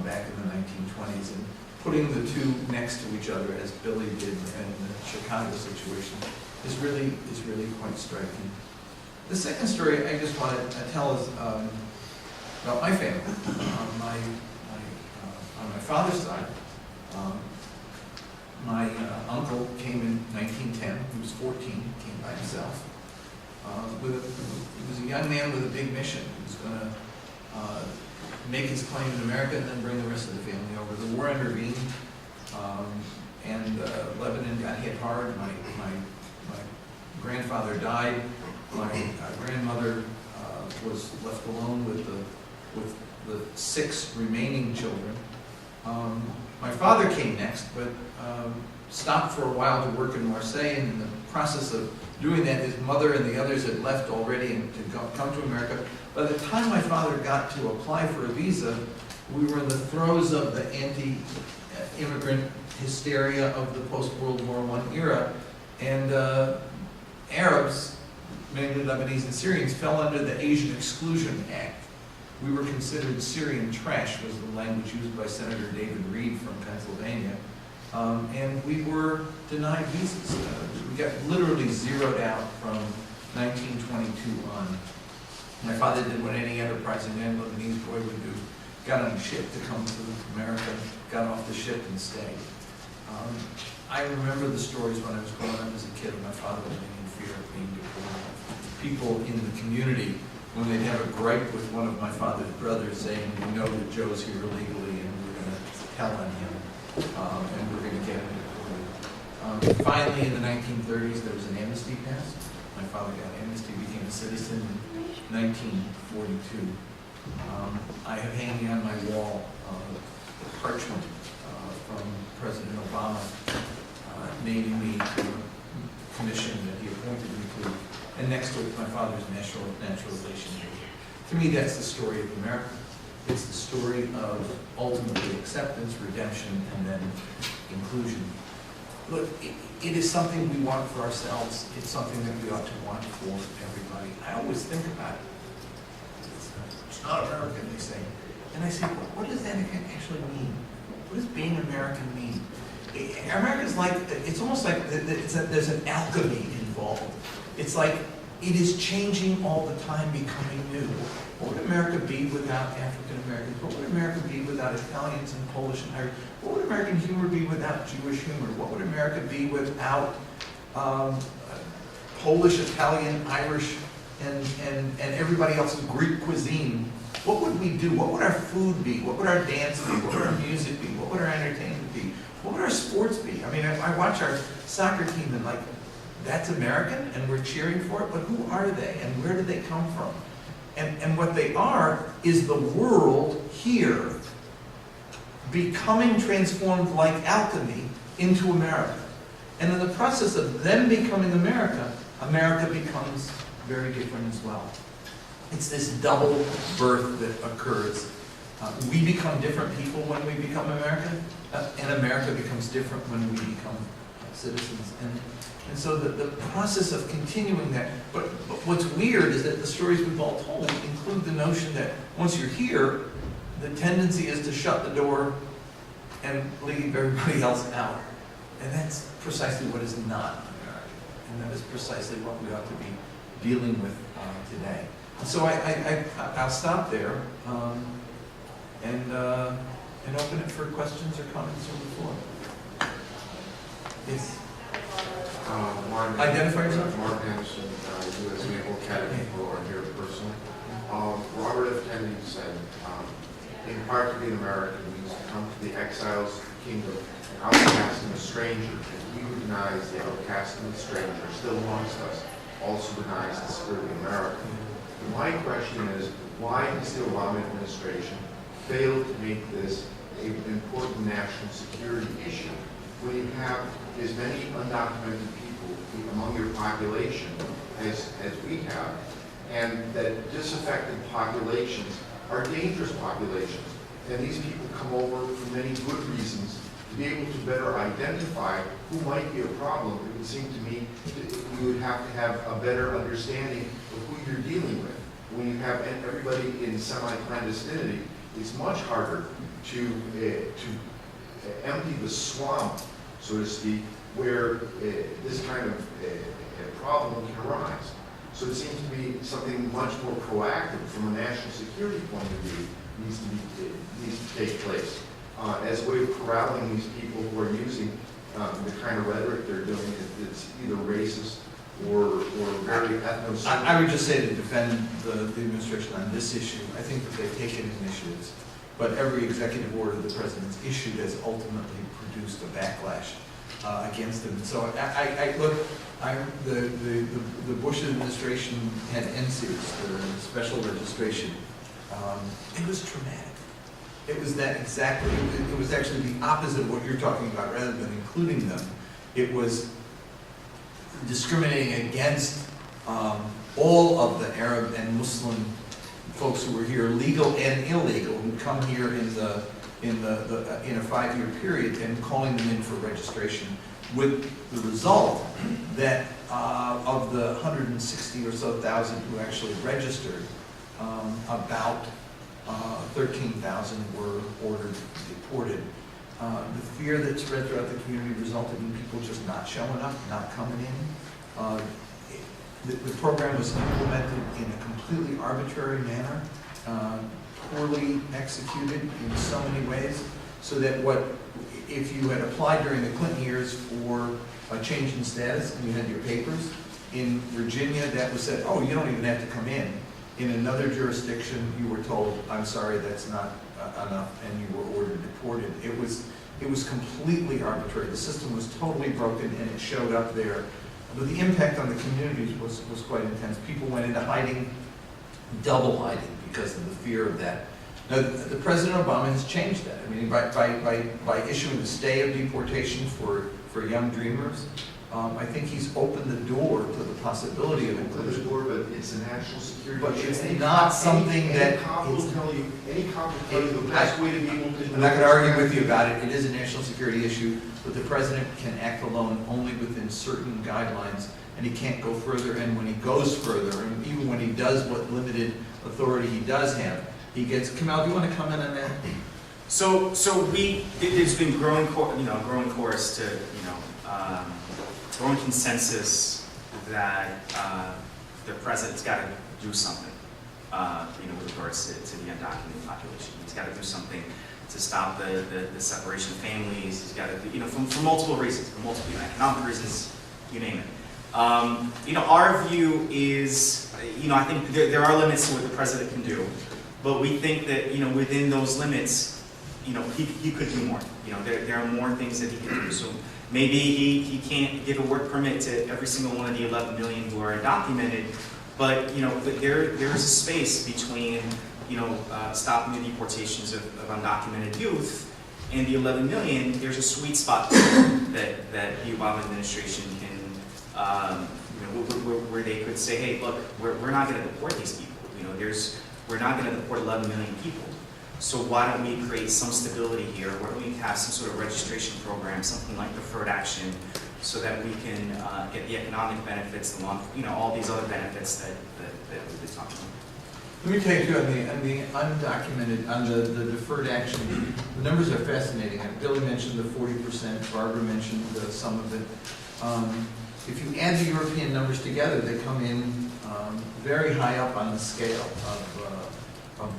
back in the 1920s, and putting the two next to each other, as Billy did in the Chicago situation, is really quite striking. The second story I just want to tell is about my family. On my father's side, my uncle came in 1910. He was 14, came by himself. He was a young man with a big mission. He was going to make his claim in America and then bring the rest of the family over. The war intervened, and Lebanon got hit hard. My grandfather died. My grandmother was left alone with the 6 remaining children. My father came next, but stopped for a while to work in Marseille, and in the process of doing that, his mother and the others had left already and to come to America. By the time my father got to apply for a visa, we were in the throes of the anti-immigrant hysteria of the post-World War I era, and Arabs, mainly Lebanese and Syrians, fell under the Asian Exclusion Act. We were considered Syrian trash, was the language used by Senator David Reed from Pennsylvania. And we were denied visas. We got literally zeroed out from 1922 on. My father did what any enterprising Lebanese boy would do. Got on a ship to come to America, got off the ship and stayed. I remember the stories when I was growing up as a kid of my father living in fear of being deported. People in the community, when they'd have a gripe with one of my father's brothers, saying, "We know that Joe's here illegally and we're going to tell on him, and we're going to get him deported." Finally, in the 1930s, there was an amnesty passed. My father got amnesty, became a citizen in 1942. I have hanging on my wall parchment from President Obama naming me to a commission that he appointed me to, and next to it, my father's naturalization. To me, that's the story of America. It's the story of ultimately acceptance, redemption, and then inclusion. Look, it is something we want for ourselves. It's something that we ought to want for everybody. I always think about it. It's not American, they say. And I say, what does that actually mean? What does being American mean? America's like, it's almost like there's an alchemy involved. It's like it is changing all the time, becoming new. What would America be without African Americans? What would America be without Italians and Polish and Irish? What would American humor be without Jewish humor? What would America be without Polish, Italian, Irish, and everybody else, Greek cuisine, what would we do? What would our food be? What would our dance be? What would our music be? What would our entertainment be? What would our sports be? I mean, I watch our soccer team and like, that's American and we're cheering for it, but who are they and where did they come from? And what they are is the world here becoming transformed like alchemy into America. And in the process of them becoming America, America becomes very different as well. It's this double birth that occurs. We become different people when we become American, and America becomes different when we become citizens. And so the process of continuing that, but what's weird is that the stories we've all told include the notion that once you're here, the tendency is to shut the door and leave everybody else out. And that's precisely what is not American. And that is precisely what we ought to be dealing with today. And so I'll stop there and open it for questions or comments from the floor. Yes. Identify yourself. Mark Anderson, U.S. Naval Academy Corps, here personally. Robert F. Kennedy said, in part to be an American means to come to the exiles kingdom, an outcast and a stranger, and he who denies the outcast and the stranger still amongst us also denies the spirit of America. And my question is, why has the Obama administration failed to make this an important national security issue when you have as many undocumented people among your population as we have, and that disaffected populations are dangerous populations, and these people come over for many good reasons to be able to better identify who might be a problem. It would seem to me that you would have to have a better understanding of who you're dealing with. When you have everybody in semi-clandestinity, it's much harder to empty the swamp, so to speak, where this kind of problem can arise. So it seems to be something much more proactive from a national security point of view needs to take place as a way of corralling these people who are using the kind of rhetoric they're doing. It's either racist or very ethnocentric. I would just say to defend the administration on this issue, I think that they've taken initiatives, but every executive order the president's issued has ultimately produced a backlash against them. And so the Bush administration had NSERS, the special registration. It was traumatic. It was that exactly, it was actually the opposite of what you're talking about. Rather than including them, it was discriminating against all of the Arab and Muslim folks who were here, legal and illegal, who come here in a 5-year period, and calling them in for registration, with the result that of the 160 or so thousand who actually registered, about 13,000 were ordered deported. The fear that spread throughout the community resulted in people just not showing up, not coming in. The program was implemented in a completely arbitrary manner, poorly executed in so many ways, so that if you had applied during the Clinton years for a change in status and you had your papers, in Virginia that was said, oh, you don't even have to come in. In another jurisdiction, you were told, I'm sorry, that's not enough, and you were ordered deported. It was completely arbitrary. The system was totally broken, and it showed up there. But the impact on the communities was quite intense. People went into hiding, double hiding, because of the fear of that. Now, the President Obama has changed that. I mean, by issuing the stay of deportation for young dreamers, I think he's opened the door to the possibility of inclusion. But it's a national security But issue. it's not something that Any cop will tell you the best way to be able to. I'm not going to argue with you about it. It is a national security issue, but the president can act alone only within certain guidelines, and he can't go further. And when he goes further, and even when he does what limited authority he does have, he gets. Kamal, do you want to comment on that? So there's been growing chorus to growing consensus that the president's got to do something, with regards to the undocumented population. He's got to do something to stop the separation of families. He's got to, for multiple reasons, for multiple economic reasons, you name it. Our view is, I think there are limits to what the president can do, but we think that, within those limits, he could do more. There are more things that he can do. So maybe he can't give a work permit to every single one of the 11 million who are undocumented, but, there is a space between, stopping the deportations of undocumented youth and the 11 million. There's a sweet spot there that the Obama administration can, where they could say, hey, look, we're not going to deport these people. We're not going to deport 11 million people. So why don't we create some stability here? Why don't we have some sort of registration program, something like deferred action, so that we can get the economic benefits along, all these other benefits that we've been talking about. Let me take you on the undocumented, on the deferred action. The numbers are fascinating. Billy mentioned the 40%, Barbara mentioned some of it. If you add the European numbers together, they come in very high up on the scale of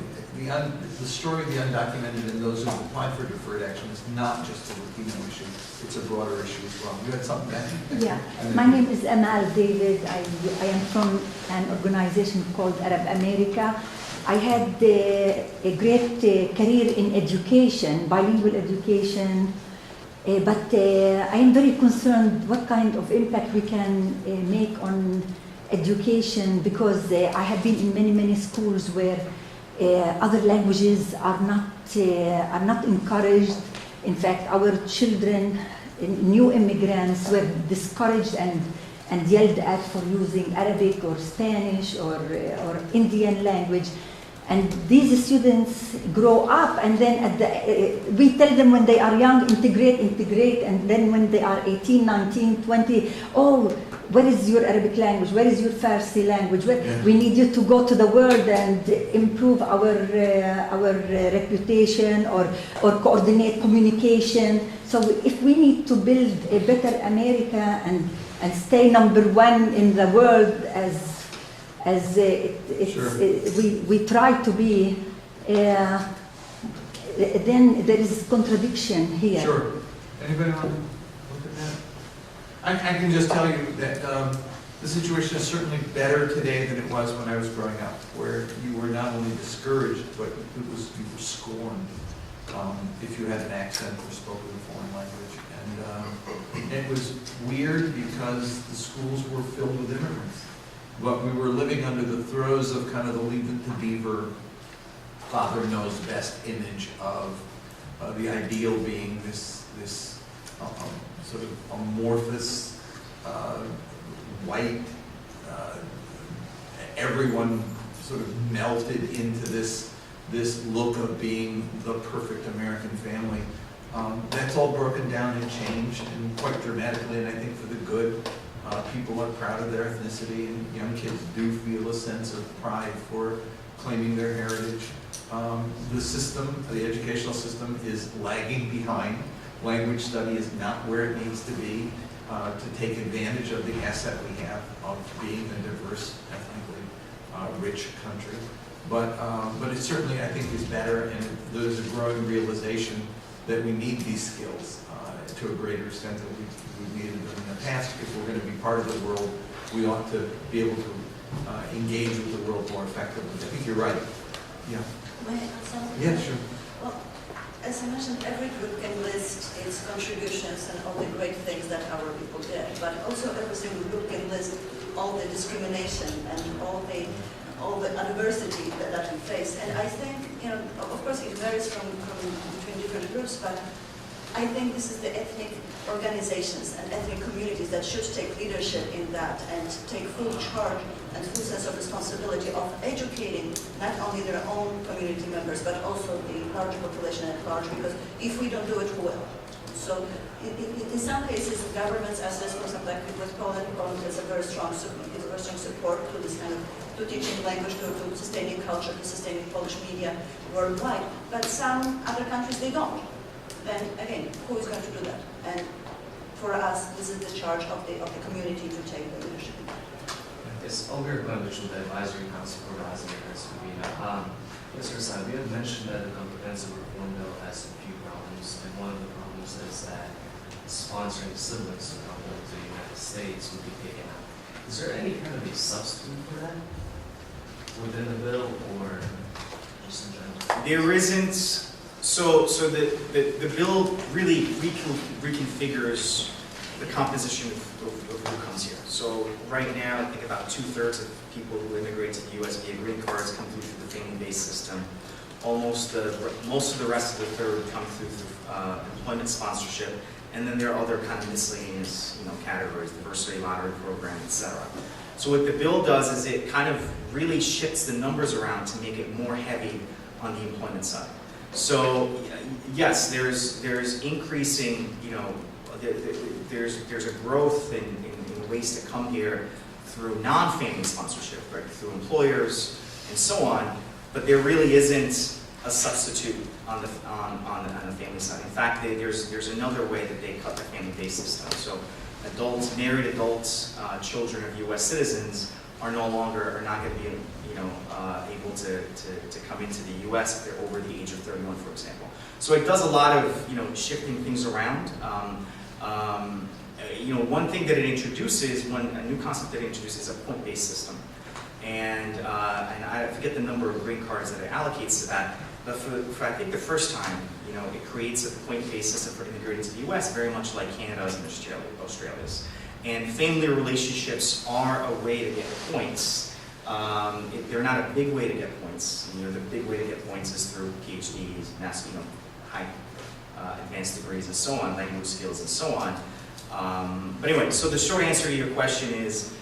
the story of the undocumented and those who applied for deferred action is not just a Latino issue, it's a broader issue as well. You had something back? Yeah, my name is Amal David. I am from an organization called Arab America. I had a great career in education, bilingual education, but I am very concerned what kind of impact we can make on education, because I have been in many schools where other languages are not encouraged. In fact, our children, new immigrants, were discouraged and yelled at for using Arabic or Spanish or Indian language. And these students grow up, and then we tell them when they are young, integrate, and then when they are 18, 19, 20, oh, where is your Arabic language? Where is your Farsi language? We need you to go to the world and improve our reputation or coordinate communication. So if we need to build a better America and stay number one in the world we try to be, then there is contradiction here. Sure. Anybody want to look at that? I can just tell you that the situation is certainly better today than it was when I was growing up, where you were not only discouraged, but you were scorned if you had an accent or spoke a foreign language. And it was weird because the schools were filled with immigrants. But we were living under the throes of kind of the Leave It to Beaver, father knows best image of the ideal being this sort of amorphous, white, everyone sort of melted into this look of being the perfect American family. That's all broken down and changed, and quite dramatically, and I think for the good. People are proud of their ethnicity, and young kids do feel a sense of pride for claiming their heritage. The educational system is lagging behind. Language study is not where it needs to be to take advantage of the asset we have of being a diverse, ethnically rich country. But it certainly, I think, is better, and there's a growing realization that we need these skills to a greater extent than we've needed them in the past. If we're going to be part of the world, we ought to be able to engage with the world more effectively. I think you're right. Yeah. May I add something? Yeah, sure. Well, as I mentioned, every group can list its contributions and all the great things that our people did, but also every single group can list all the discrimination and all the adversity that we face. And I think, of course, it varies from between different groups, but I think this is the ethnic organizations and ethnic communities that should take leadership in that and take full charge and full sense of responsibility of educating not only their own community members, but also the larger population at large, because if we don't do it, who will? So in some cases, governments assess, for example, like with Poland has a very strong support to this kind of, to teaching language, to sustaining culture, to sustaining Polish media worldwide, but some other countries, they don't. Then again, who is going to do that? And for us, this is the charge of the community to take the leadership. Yes, Olga Glenvich with the Advisory Council for Rising Immigrants Movement. Mr. Hassan, you had mentioned that the comprehensive reform bill has a few problems, and one of the problems is that sponsoring siblings to come over to the United States would be taken out. Is there any kind of a substitute for that within the bill or just in general? There isn't, so the bill really reconfigures the composition of who comes here. So right now, I think about 2/3 of people who immigrate to the U.S. via green cards come through the family-based system. Most of the rest of the third come through employment sponsorship, and then there are other kind of miscellaneous, categories, diversity lottery program, etc. So what the bill does is it kind of really shifts the numbers around to make it more heavy on the employment side. So yes, there's increasing, there's a growth in ways to come here through non-family sponsorship, right, through employers and so on, but there really isn't a substitute on the family side. In fact, there's another way that they cut the family-based system. So married adults, children of U.S. citizens are not going to be able to come into the U.S. if they're over the age of 31, for example. So it does a lot of shifting things around. One thing that it introduces, a new concept that it introduces, is a point-based system. And I forget the number of green cards that it allocates to that, but for I think the first time, it creates a point-based system for immigrating to the U.S., very much like Canada's and Australia's. And family relationships are a way to get points. They're not a big way to get points. The big way to get points is through PhDs, high advanced degrees and so on, language skills and so on. But anyway, so the short answer to your question is,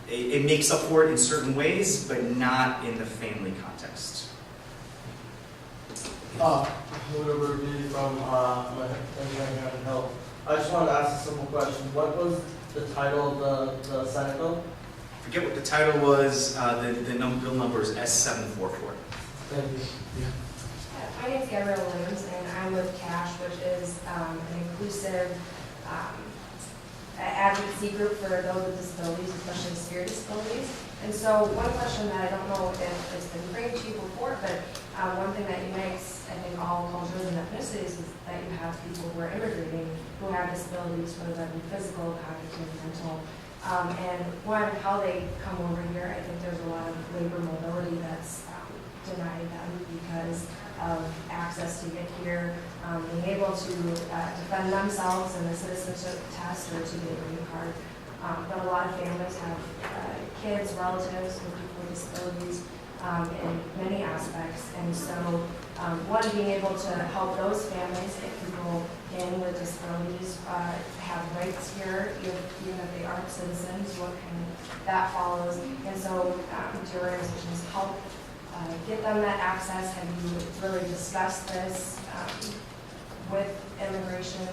it makes up for it in certain ways, but not in the family context. Whoever be from my Hill. I just wanted to ask a simple question. What was the title of the Senate bill? I forget what the title was. Bill number is S744. Thank you. My name is Gabrielle Williams, and I'm with CASH, which is an inclusive advocacy group for those with disabilities, especially severe disabilities. And so one question that I don't know if it's been framed to you before, but one thing that unites, I think, all cultures and ethnicities is that you have people who are immigrating who have disabilities, whether that be physical, cognitive, mental. And how they come over here, I think there's a lot of labor mobility that's denied them because of access to get here, being able to defend themselves in the citizenship test or to get a green card. But a lot of families have kids, relatives with people with disabilities in many aspects. And so being able to help those families get people in with disabilities have rights here, even if they aren't citizens, that follows. And so your organizations help get them that access. Have you really discussed this with immigration,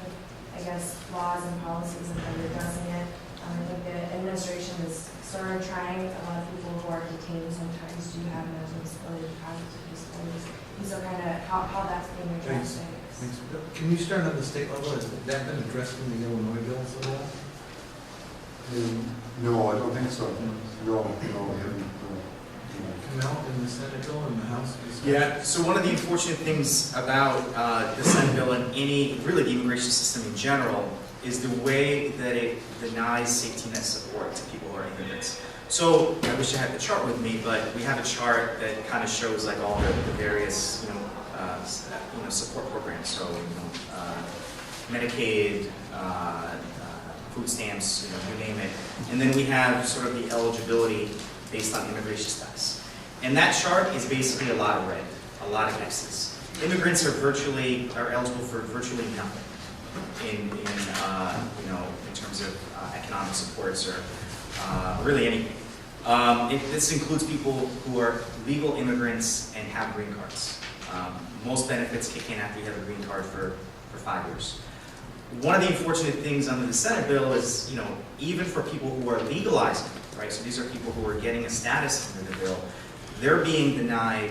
laws and policies and how you're addressing it? I think the administration is sort of trying. A lot of people who are detained sometimes do have mental disability, cognitive disabilities. And so how that's being addressed. Thanks. Can you start on the state level? Has that been addressed in the Illinois bills at all? No, I don't think so. No, we haven't. Come out in the Senate bill and the House? Yeah, so one of the unfortunate things about the Senate bill and really the immigration system in general is the way that it denies safety net support to people who are immigrants. So I wish I had the chart with me, but we have a chart that kind of shows all the various support programs. So Medicaid, food stamps, you name it, and then we have sort of the eligibility based on immigration status. And that chart is basically a lot of red, a lot of X's. Immigrants are eligible for virtually nothing in terms of economic supports or really anything. This includes people who are legal immigrants and have green cards. Most benefits kick in after you have a green card for 5 years. One of the unfortunate things under the Senate bill is, even for people who are legalizing, right? So these are people who are getting a status under the bill. They're being denied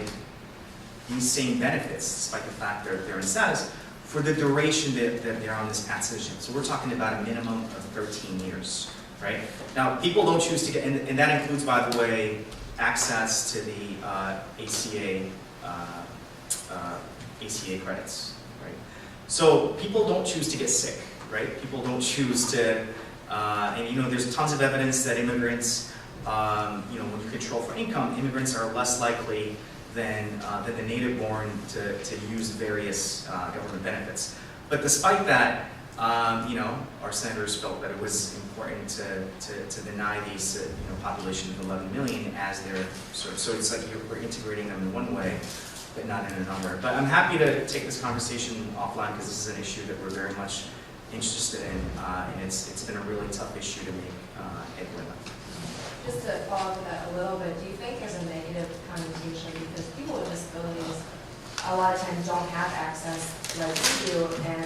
these same benefits, despite the fact that they're in status, for the duration that they're on this path citizen. So we're talking about a minimum of 13 years, right? Now, people don't choose to get, and that includes, by the way, access to the ACA credits, right? So people don't choose to get sick, right? People don't choose to, and you know, there's tons of evidence that immigrants, you know, when you control for income, immigrants are less likely than the native-born to use various government benefits. But despite that, you know, our senators felt that it was important to deny these, you know, population of 11 million as their sort of, so it's like we're integrating them in one way, but not in another. But I'm happy to take this conversation offline because this is an issue that we're very much interested in, and it's been a really tough issue to make headway on. Just to follow up with that a little bit, do you think there's a negative connotation because people with disabilities a lot of times don't have access like we do and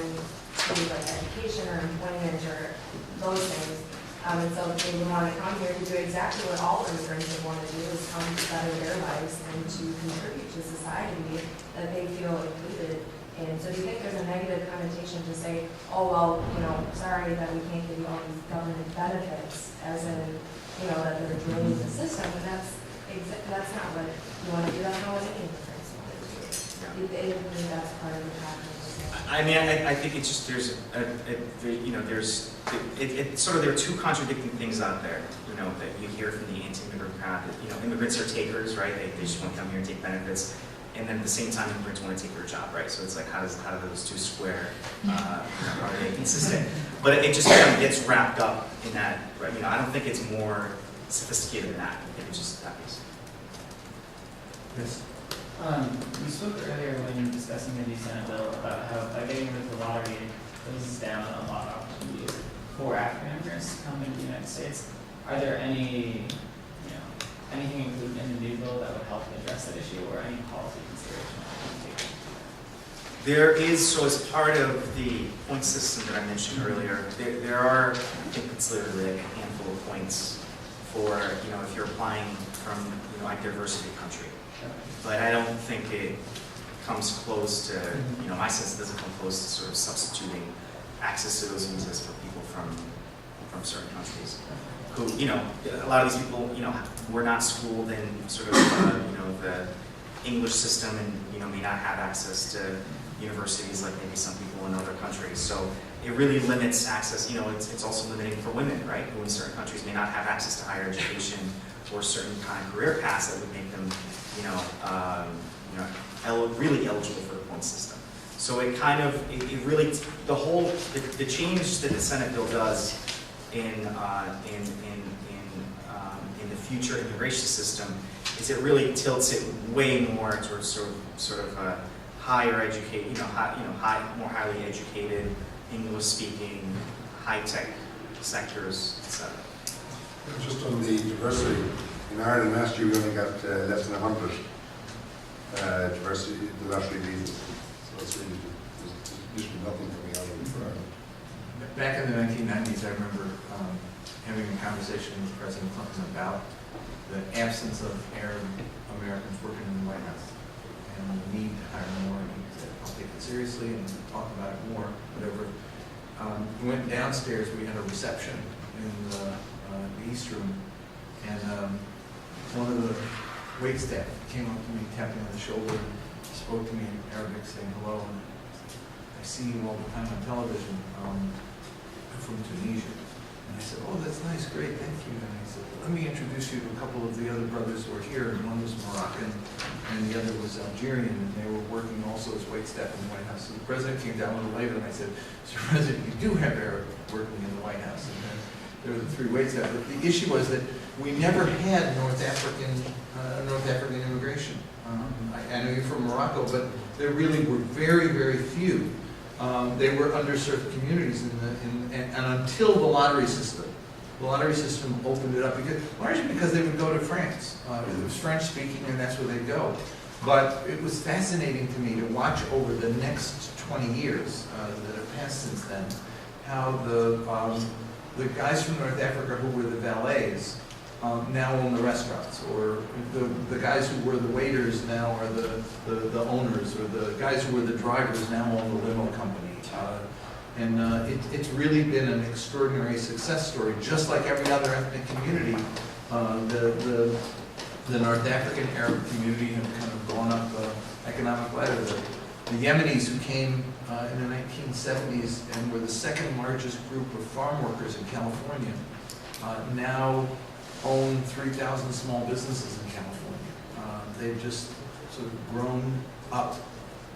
to like education or employment or those things? And so they would want to come here to do exactly what all immigrants would want to do, is come to better their lives and to contribute to society that they feel included in. So do you think there's a negative connotation to say, oh, well, you know, sorry that we can't give you all these government benefits, as in, you know, that they're drilling the system, and that's not what you want to do, that's not what any immigrants want to do. Yeah. You think that's part of the problem? I mean, I think it's just you know, it's sort of, there are two contradicting things out there, you know, that you hear from the anti-immigrant crowd. That, you know, immigrants are takers, right? They just want to come here and take benefits, and then at the same time, immigrants want to take their job, right? So it's like, how do those two square? Are they consistent? But it just kind of gets wrapped up in that, right? You know, I don't think it's more sophisticated than that. I think it's just that piece. Yes. We spoke earlier when you were discussing the new Senate bill about how by getting rid of the lottery, it closes down a lot of opportunities for African immigrants to come into the United States. Are there any, you know, anything included in the new bill that would help address that issue, or any policy consideration that you can take? There is, so as part of the point system that I mentioned earlier, there are, I think it's literally a handful of points for, you know, if you're applying from, you know, like diversity country. But I don't think it comes close to, you know, my sense it doesn't come close to sort of substituting access to those visas for people from certain countries who, you know, a lot of these people, you know, were not schooled in sort of, you know, the English system and, you know, may not have access to universities like maybe some people in other countries. So it really limits access, you know, it's also limiting for women, right, who in certain countries may not have access to higher education or certain kind of career paths that would make them, really eligible for the point system. So it kind of, it really, the change that the Senate bill does in the future immigration system is it really tilts it way more towards sort of higher educated, more highly educated, English-speaking, high-tech sectors, etc. Just on the diversity, in Ireland last year we only got less than 100 diversity, the lottery visas. So it's really, there's nothing coming out of it for Ireland. Back in the 1990s, I remember having a conversation with President Clinton about the absence of Arab Americans working in the White House and the need to hire more. And he said, I'll take it seriously and talk about it more, whatever. We went downstairs, we had a reception in the East Room, and one of the wait staff came up to me, tapped me on the shoulder, and spoke to me in Arabic, saying hello. And I see you all the time on television. I'm from Tunisia. And I said, oh, that's nice, great, thank you. And he said, let me introduce you to a couple of the other brothers who are here. And one was Moroccan, and the other was Algerian, and they were working also as wait staff in the White House. So the president came down a little later, and I said, Mr. President, you do have Arab working in the White House. And then there were the three wait staff. But the issue was that we never had North African immigration. I know you're from Morocco, but there really were very, very few. They were underserved communities, and until the lottery system opened it up, largely because they would go to France. It was French speaking, and that's where they'd go. But it was fascinating to me to watch over the next 20 years that have passed since then, how the guys from North Africa who were the valets now own the restaurants, or the guys who were the waiters now are the owners, or the guys who were the drivers now own the limo company. It's really been an extraordinary success story, just like every other ethnic community. The North African Arab community have kind of gone up the economic ladder. the Yemenis who came in the 1970s and were the second largest group of farm workers in California, now own 3,000 small businesses in California. They've just sort of grown up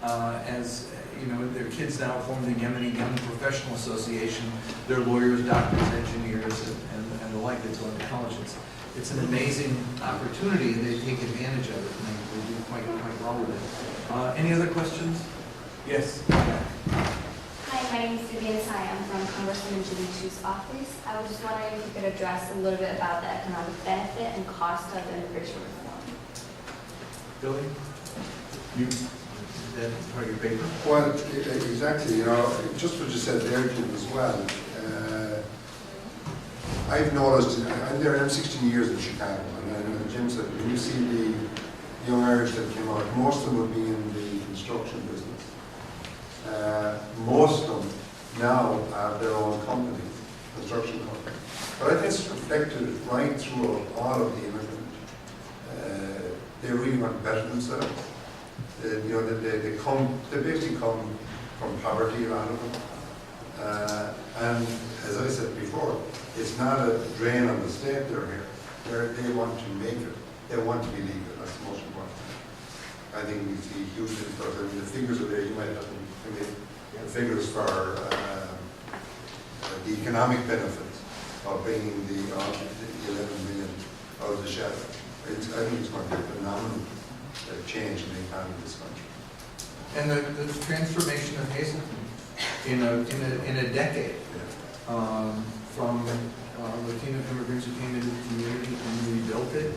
as, you know, their kids now form the Yemeni Young Professional Association. They're lawyers, doctors, engineers, and the like. It's on intelligence. It's an amazing opportunity, and they take advantage of it, and they do quite well with it. Any other questions? Yes. Hi, my name is Vivian Sai. I'm from Congressman Jimmy Chu's office. I was just wondering if you could address a little bit about the economic benefit and cost of immigration reform. Billy? You, that part of your paper? Well, exactly, you know, just what you said there, Jim, as well. I've noticed, I'm there, I'm 16 years in Chicago, and Jim said, when you see the young Irish that came out, most of them would be in the construction business. Most of them now have their own companies, construction companies. But I think it's reflected right through all of the immigrants. They really want to better themselves. You know, they basically come from poverty, a lot of them. And as I said before, it's not a drain on the state they're here. They want to make it. They want to be legal. That's the most important thing. I think we see huge influx. I mean, the figures are there. You might have the figures for the economic benefits of bringing the 11 million out of the shelter. I think it's going to be a phenomenal change in the economy of this country. And the transformation of Hazleton in a decade, from Latino immigrants who came into the community and rebuilt it,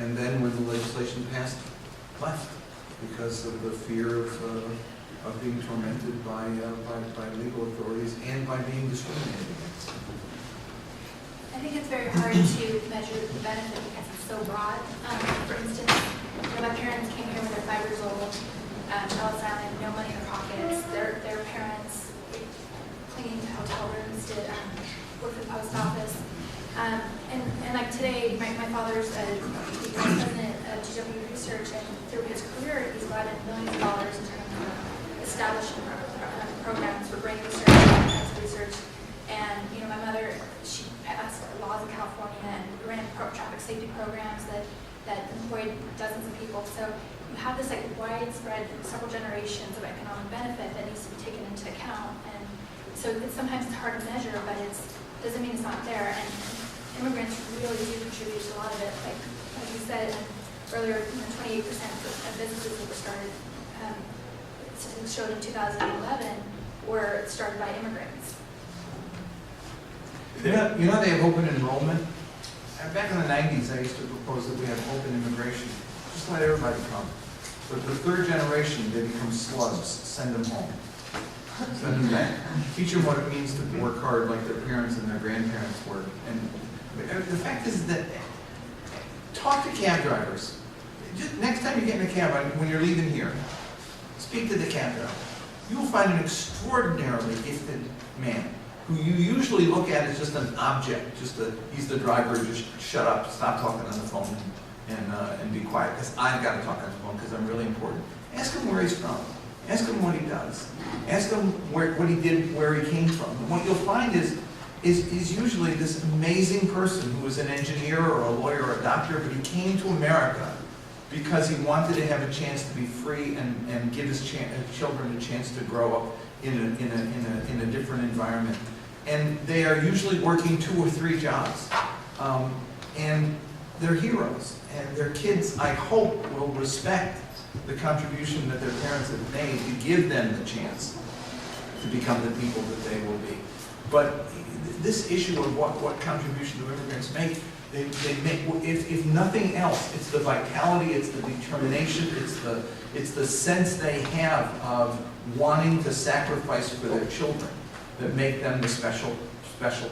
and then when the legislation passed, left because of the fear of being tormented by legal authorities and by being discriminated against. I think it's very hard to measure the benefit because it's so broad. For instance, when my parents came here when they're 5 years old, Ellis Island, no money in their pockets. Their parents cleaned hotel rooms, did work for the post office. And like today, my father's the president of GW Research, and through his career, he's brought in millions of dollars in terms of establishing programs for brain research and cancer research. And you know, my mother, she passed laws in California and ran traffic safety programs that employed dozens of people. So you have this like widespread, several generations of economic benefit that needs to be taken into account. And so sometimes it's hard to measure, but it doesn't mean it's not there. And immigrants really do contribute to a lot of it. Like you said earlier, 28% of businesses that were started, showed in 2011, were started by immigrants. You know they have open enrollment? Back in the 90s, I used to propose that we have open immigration. Just let everybody come. But the third generation, they become slugs. Send them home. Send them back. Teach them what it means to work hard like their parents and their grandparents worked. And the fact is that talk to cab drivers. Just next time you get in a cab, when you're leaving here, speak to the cab driver. You will find an extraordinarily gifted man who you usually look at as just an object, he's the driver, just shut up, stop talking on the phone and be quiet, because I've got to talk on the phone because I'm really important. Ask him where he's from. Ask him what he does. Ask him what he did, where he came from. And what you'll find is usually this amazing person who was an engineer or a lawyer or a doctor, but he came to America because he wanted to have a chance to be free and give his children a chance to grow up in a different environment. And they are usually working 2 or 3 jobs. And they're heroes. And their kids, I hope, will respect the contribution that their parents have made to give them the chance to become the people that they will be. But this issue of what contribution do immigrants make, they make, if nothing else, it's the vitality, it's the determination, it's the sense they have of wanting to sacrifice for their children that make them the special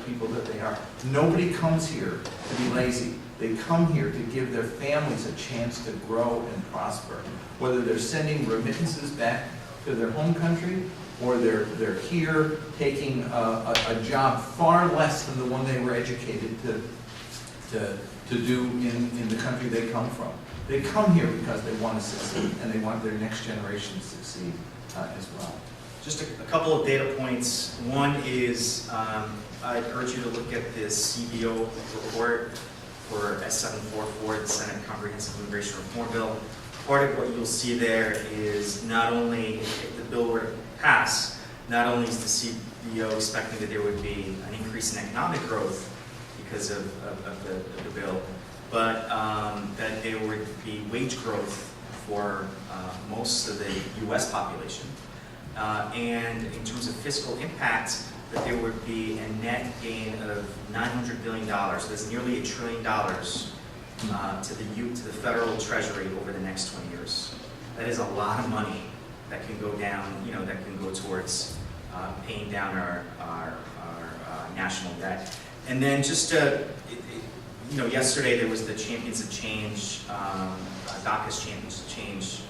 people that they are. Nobody comes here to be lazy. They come here to give their families a chance to grow and prosper. Whether they're sending remittances back to their home country, or they're here taking a job far less than the one they were educated to do in the country they come from. They come here because they want to succeed, and they want their next generation to succeed as well. Just a couple of data points. One is, I'd urge you to look at this CBO report for S744, the Senate Comprehensive Immigration Reform Bill. Part of what you'll see there is not only, if the bill were to pass, not only is the CBO expecting that there would be an increase in economic growth because of the bill, but that there would be wage growth for most of the U.S. population. And in terms of fiscal impact, that there would be a net gain of $900 billion. So that's nearly $1 trillion to the federal treasury over the next 20 years. That is a lot of money that can go down, that can go towards paying down our national debt. And then just, yesterday there was the Champions of Change, DACA's Champions of Change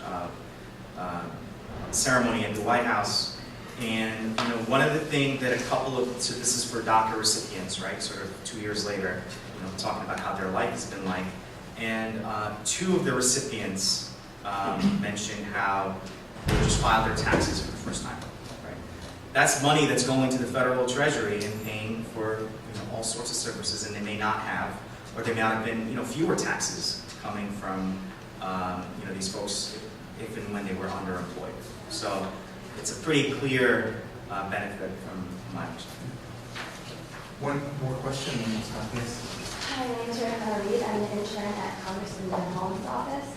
ceremony at the White House. And one of the things that so this is for DACA recipients, right? Sort of 2 years later, talking about how their life has been like. And two of the recipients mentioned how they just filed their taxes for the first time, right? That's money that's going to the federal treasury and paying for all sorts of services, and they may not have, or there may not have been fewer taxes coming from these folks if and when they were underemployed. So it's a pretty clear benefit from my perspective. One more question, and we'll stop. Yes. Hi, my name is Rebecca Reed. I'm an intern at Congressman Ben Holmes' office.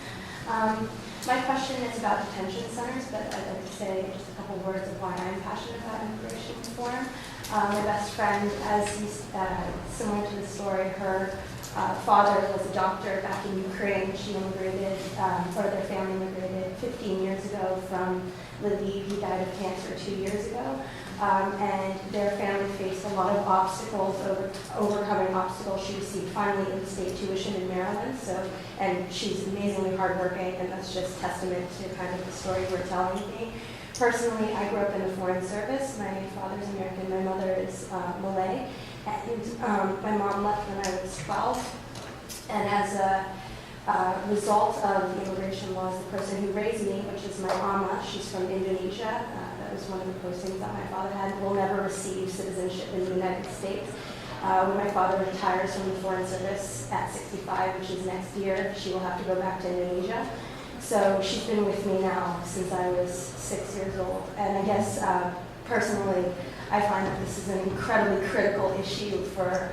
My question is about detention centers, but I'd like to say just a couple words of why I'm passionate about immigration reform. My best friend, similar to the story, her father was a doctor back in Ukraine. She immigrated, or their family immigrated 15 years ago from Lviv. He died of cancer 2 years ago. And their family faced a lot of obstacles, overcoming obstacles. She received finally in-state tuition in Maryland, and she's amazingly hardworking, and that's just testament to kind of the story we're telling me. Personally, I grew up in the Foreign Service. My father's American, my mother is Malay, and my mom left when I was 12, and as a result of the immigration laws, the person who raised me, which is my mama, she's from Indonesia, that was one of the postings that my father had, will never receive citizenship in the United States. When my father retires from the Foreign Service at 65, which is next year, she will have to go back to Indonesia. So she's been with me now since I was 6 years old. And I guess personally, I find that this is an incredibly critical issue for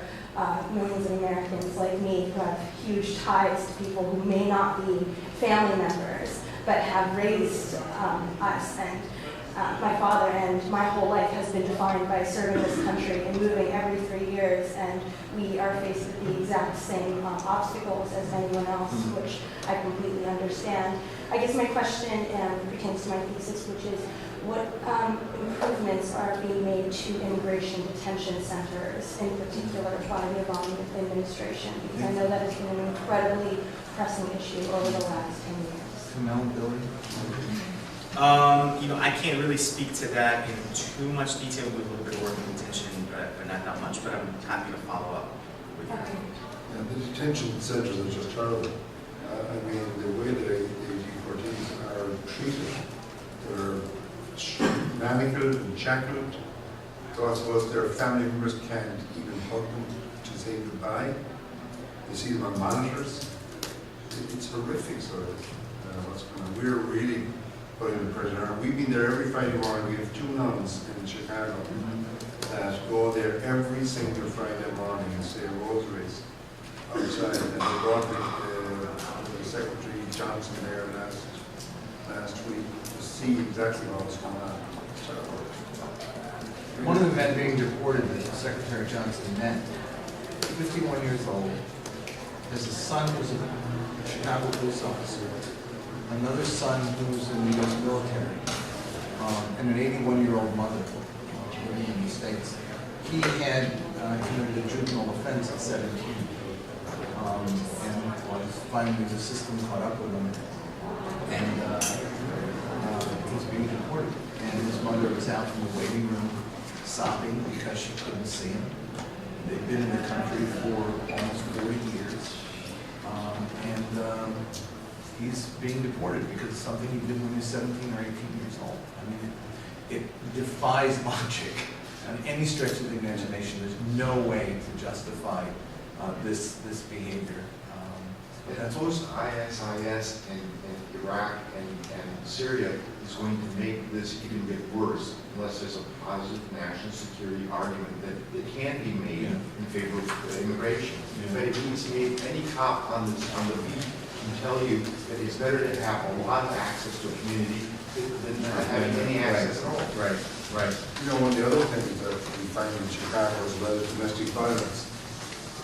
millions of Americans like me who have huge ties to people who may not be family members, but have raised us. And my father and my whole life has been defined by serving this country and moving every 3 years, and we are faced with the exact same obstacles as anyone else, which I completely understand. I guess my question pertains to my thesis, which is what improvements are being made to immigration detention centers, in particular by the Obama administration, because I know that has been an incredibly pressing issue over the last 10 years. Kamel, Billy? I can't really speak to that in too much detail with a little bit of work in detention, but not that much, but I'm happy to follow up with that. Okay. Yeah, the detention centers are just terrible. I mean, the way that the deportees are treated, they're manacled and shackled. So I suppose their family members can't even hug them to say goodbye. You see them on monitors. It's horrific, sort of what's going on. We're really putting the pressure on. We've been there every Friday morning. We have 2 nuns in Chicago that go there every single Friday morning and say rosaries outside. And they brought the Secretary Johnson there last week to see exactly what was going on. One of the men being deported that Secretary Johnson met, 51 years old, has a son who's a Chicago police officer, another son who's in the U.S. military, and an 81-year-old mother living in the States. He had committed a juvenile offense at 17, and finally the system caught up with him, and he's being deported. And his mother was out in the waiting room sobbing because she couldn't see him. They've been in the country for almost 40 years. he's being deported because of something he did when he was 17 or 18 years old. I mean, it defies logic on any stretch of the imagination. There's no way to justify this behavior. But that's what Post ISIS in Iraq and Syria is going to make this even get worse unless there's a positive national security argument that it can be made in favor of immigration. But it needs made, any cop on the beat can tell you that it's better to have a lot of access to a community than not having any access at all. right, right. You know, one of the other things that we find in Chicago as well is domestic violence.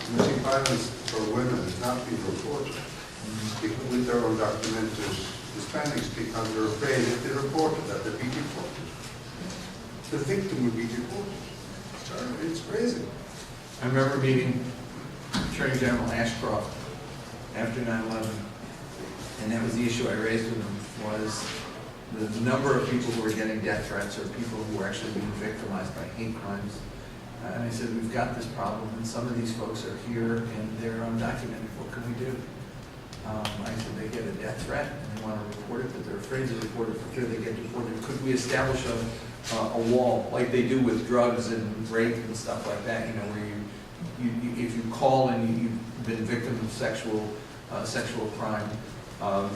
Domestic violence for women is not being reported. People with their undocumented Hispanics because they're afraid if they report it, that they'll be deported. The victim will be deported. It's crazy. I remember meeting Attorney General Ashcroft after 9/11, and that was the issue I raised with him, was the number of people who were getting death threats or people who were actually being victimized by hate crimes. And I said, we've got this problem, and some of these folks are here and they're undocumented. What can we do? I said, they get a death threat and they want to report it, but they're afraid to report it for fear they get deported. Could we establish a wall like they do with drugs and rape and stuff like that? You know, where if you call and you've been victim of sexual crime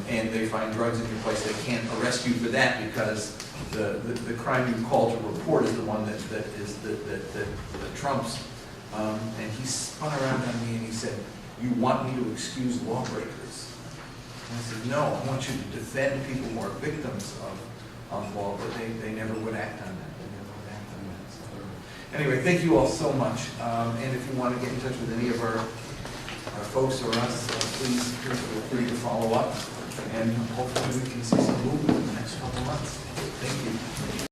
and they find drugs in your place, they can't arrest you for that because the crime you call to report is the one that trumps. And he spun around on me and he said, "You want me to excuse lawbreakers?" And I said, "No, I want you to defend people who are victims of law," but they never would act on that. They never would act on that. So, anyway, thank you all so much. And if you want to get in touch with any of our folks or us, please feel free to follow up. And hopefully we can see some movement in the next couple of months. Thank you.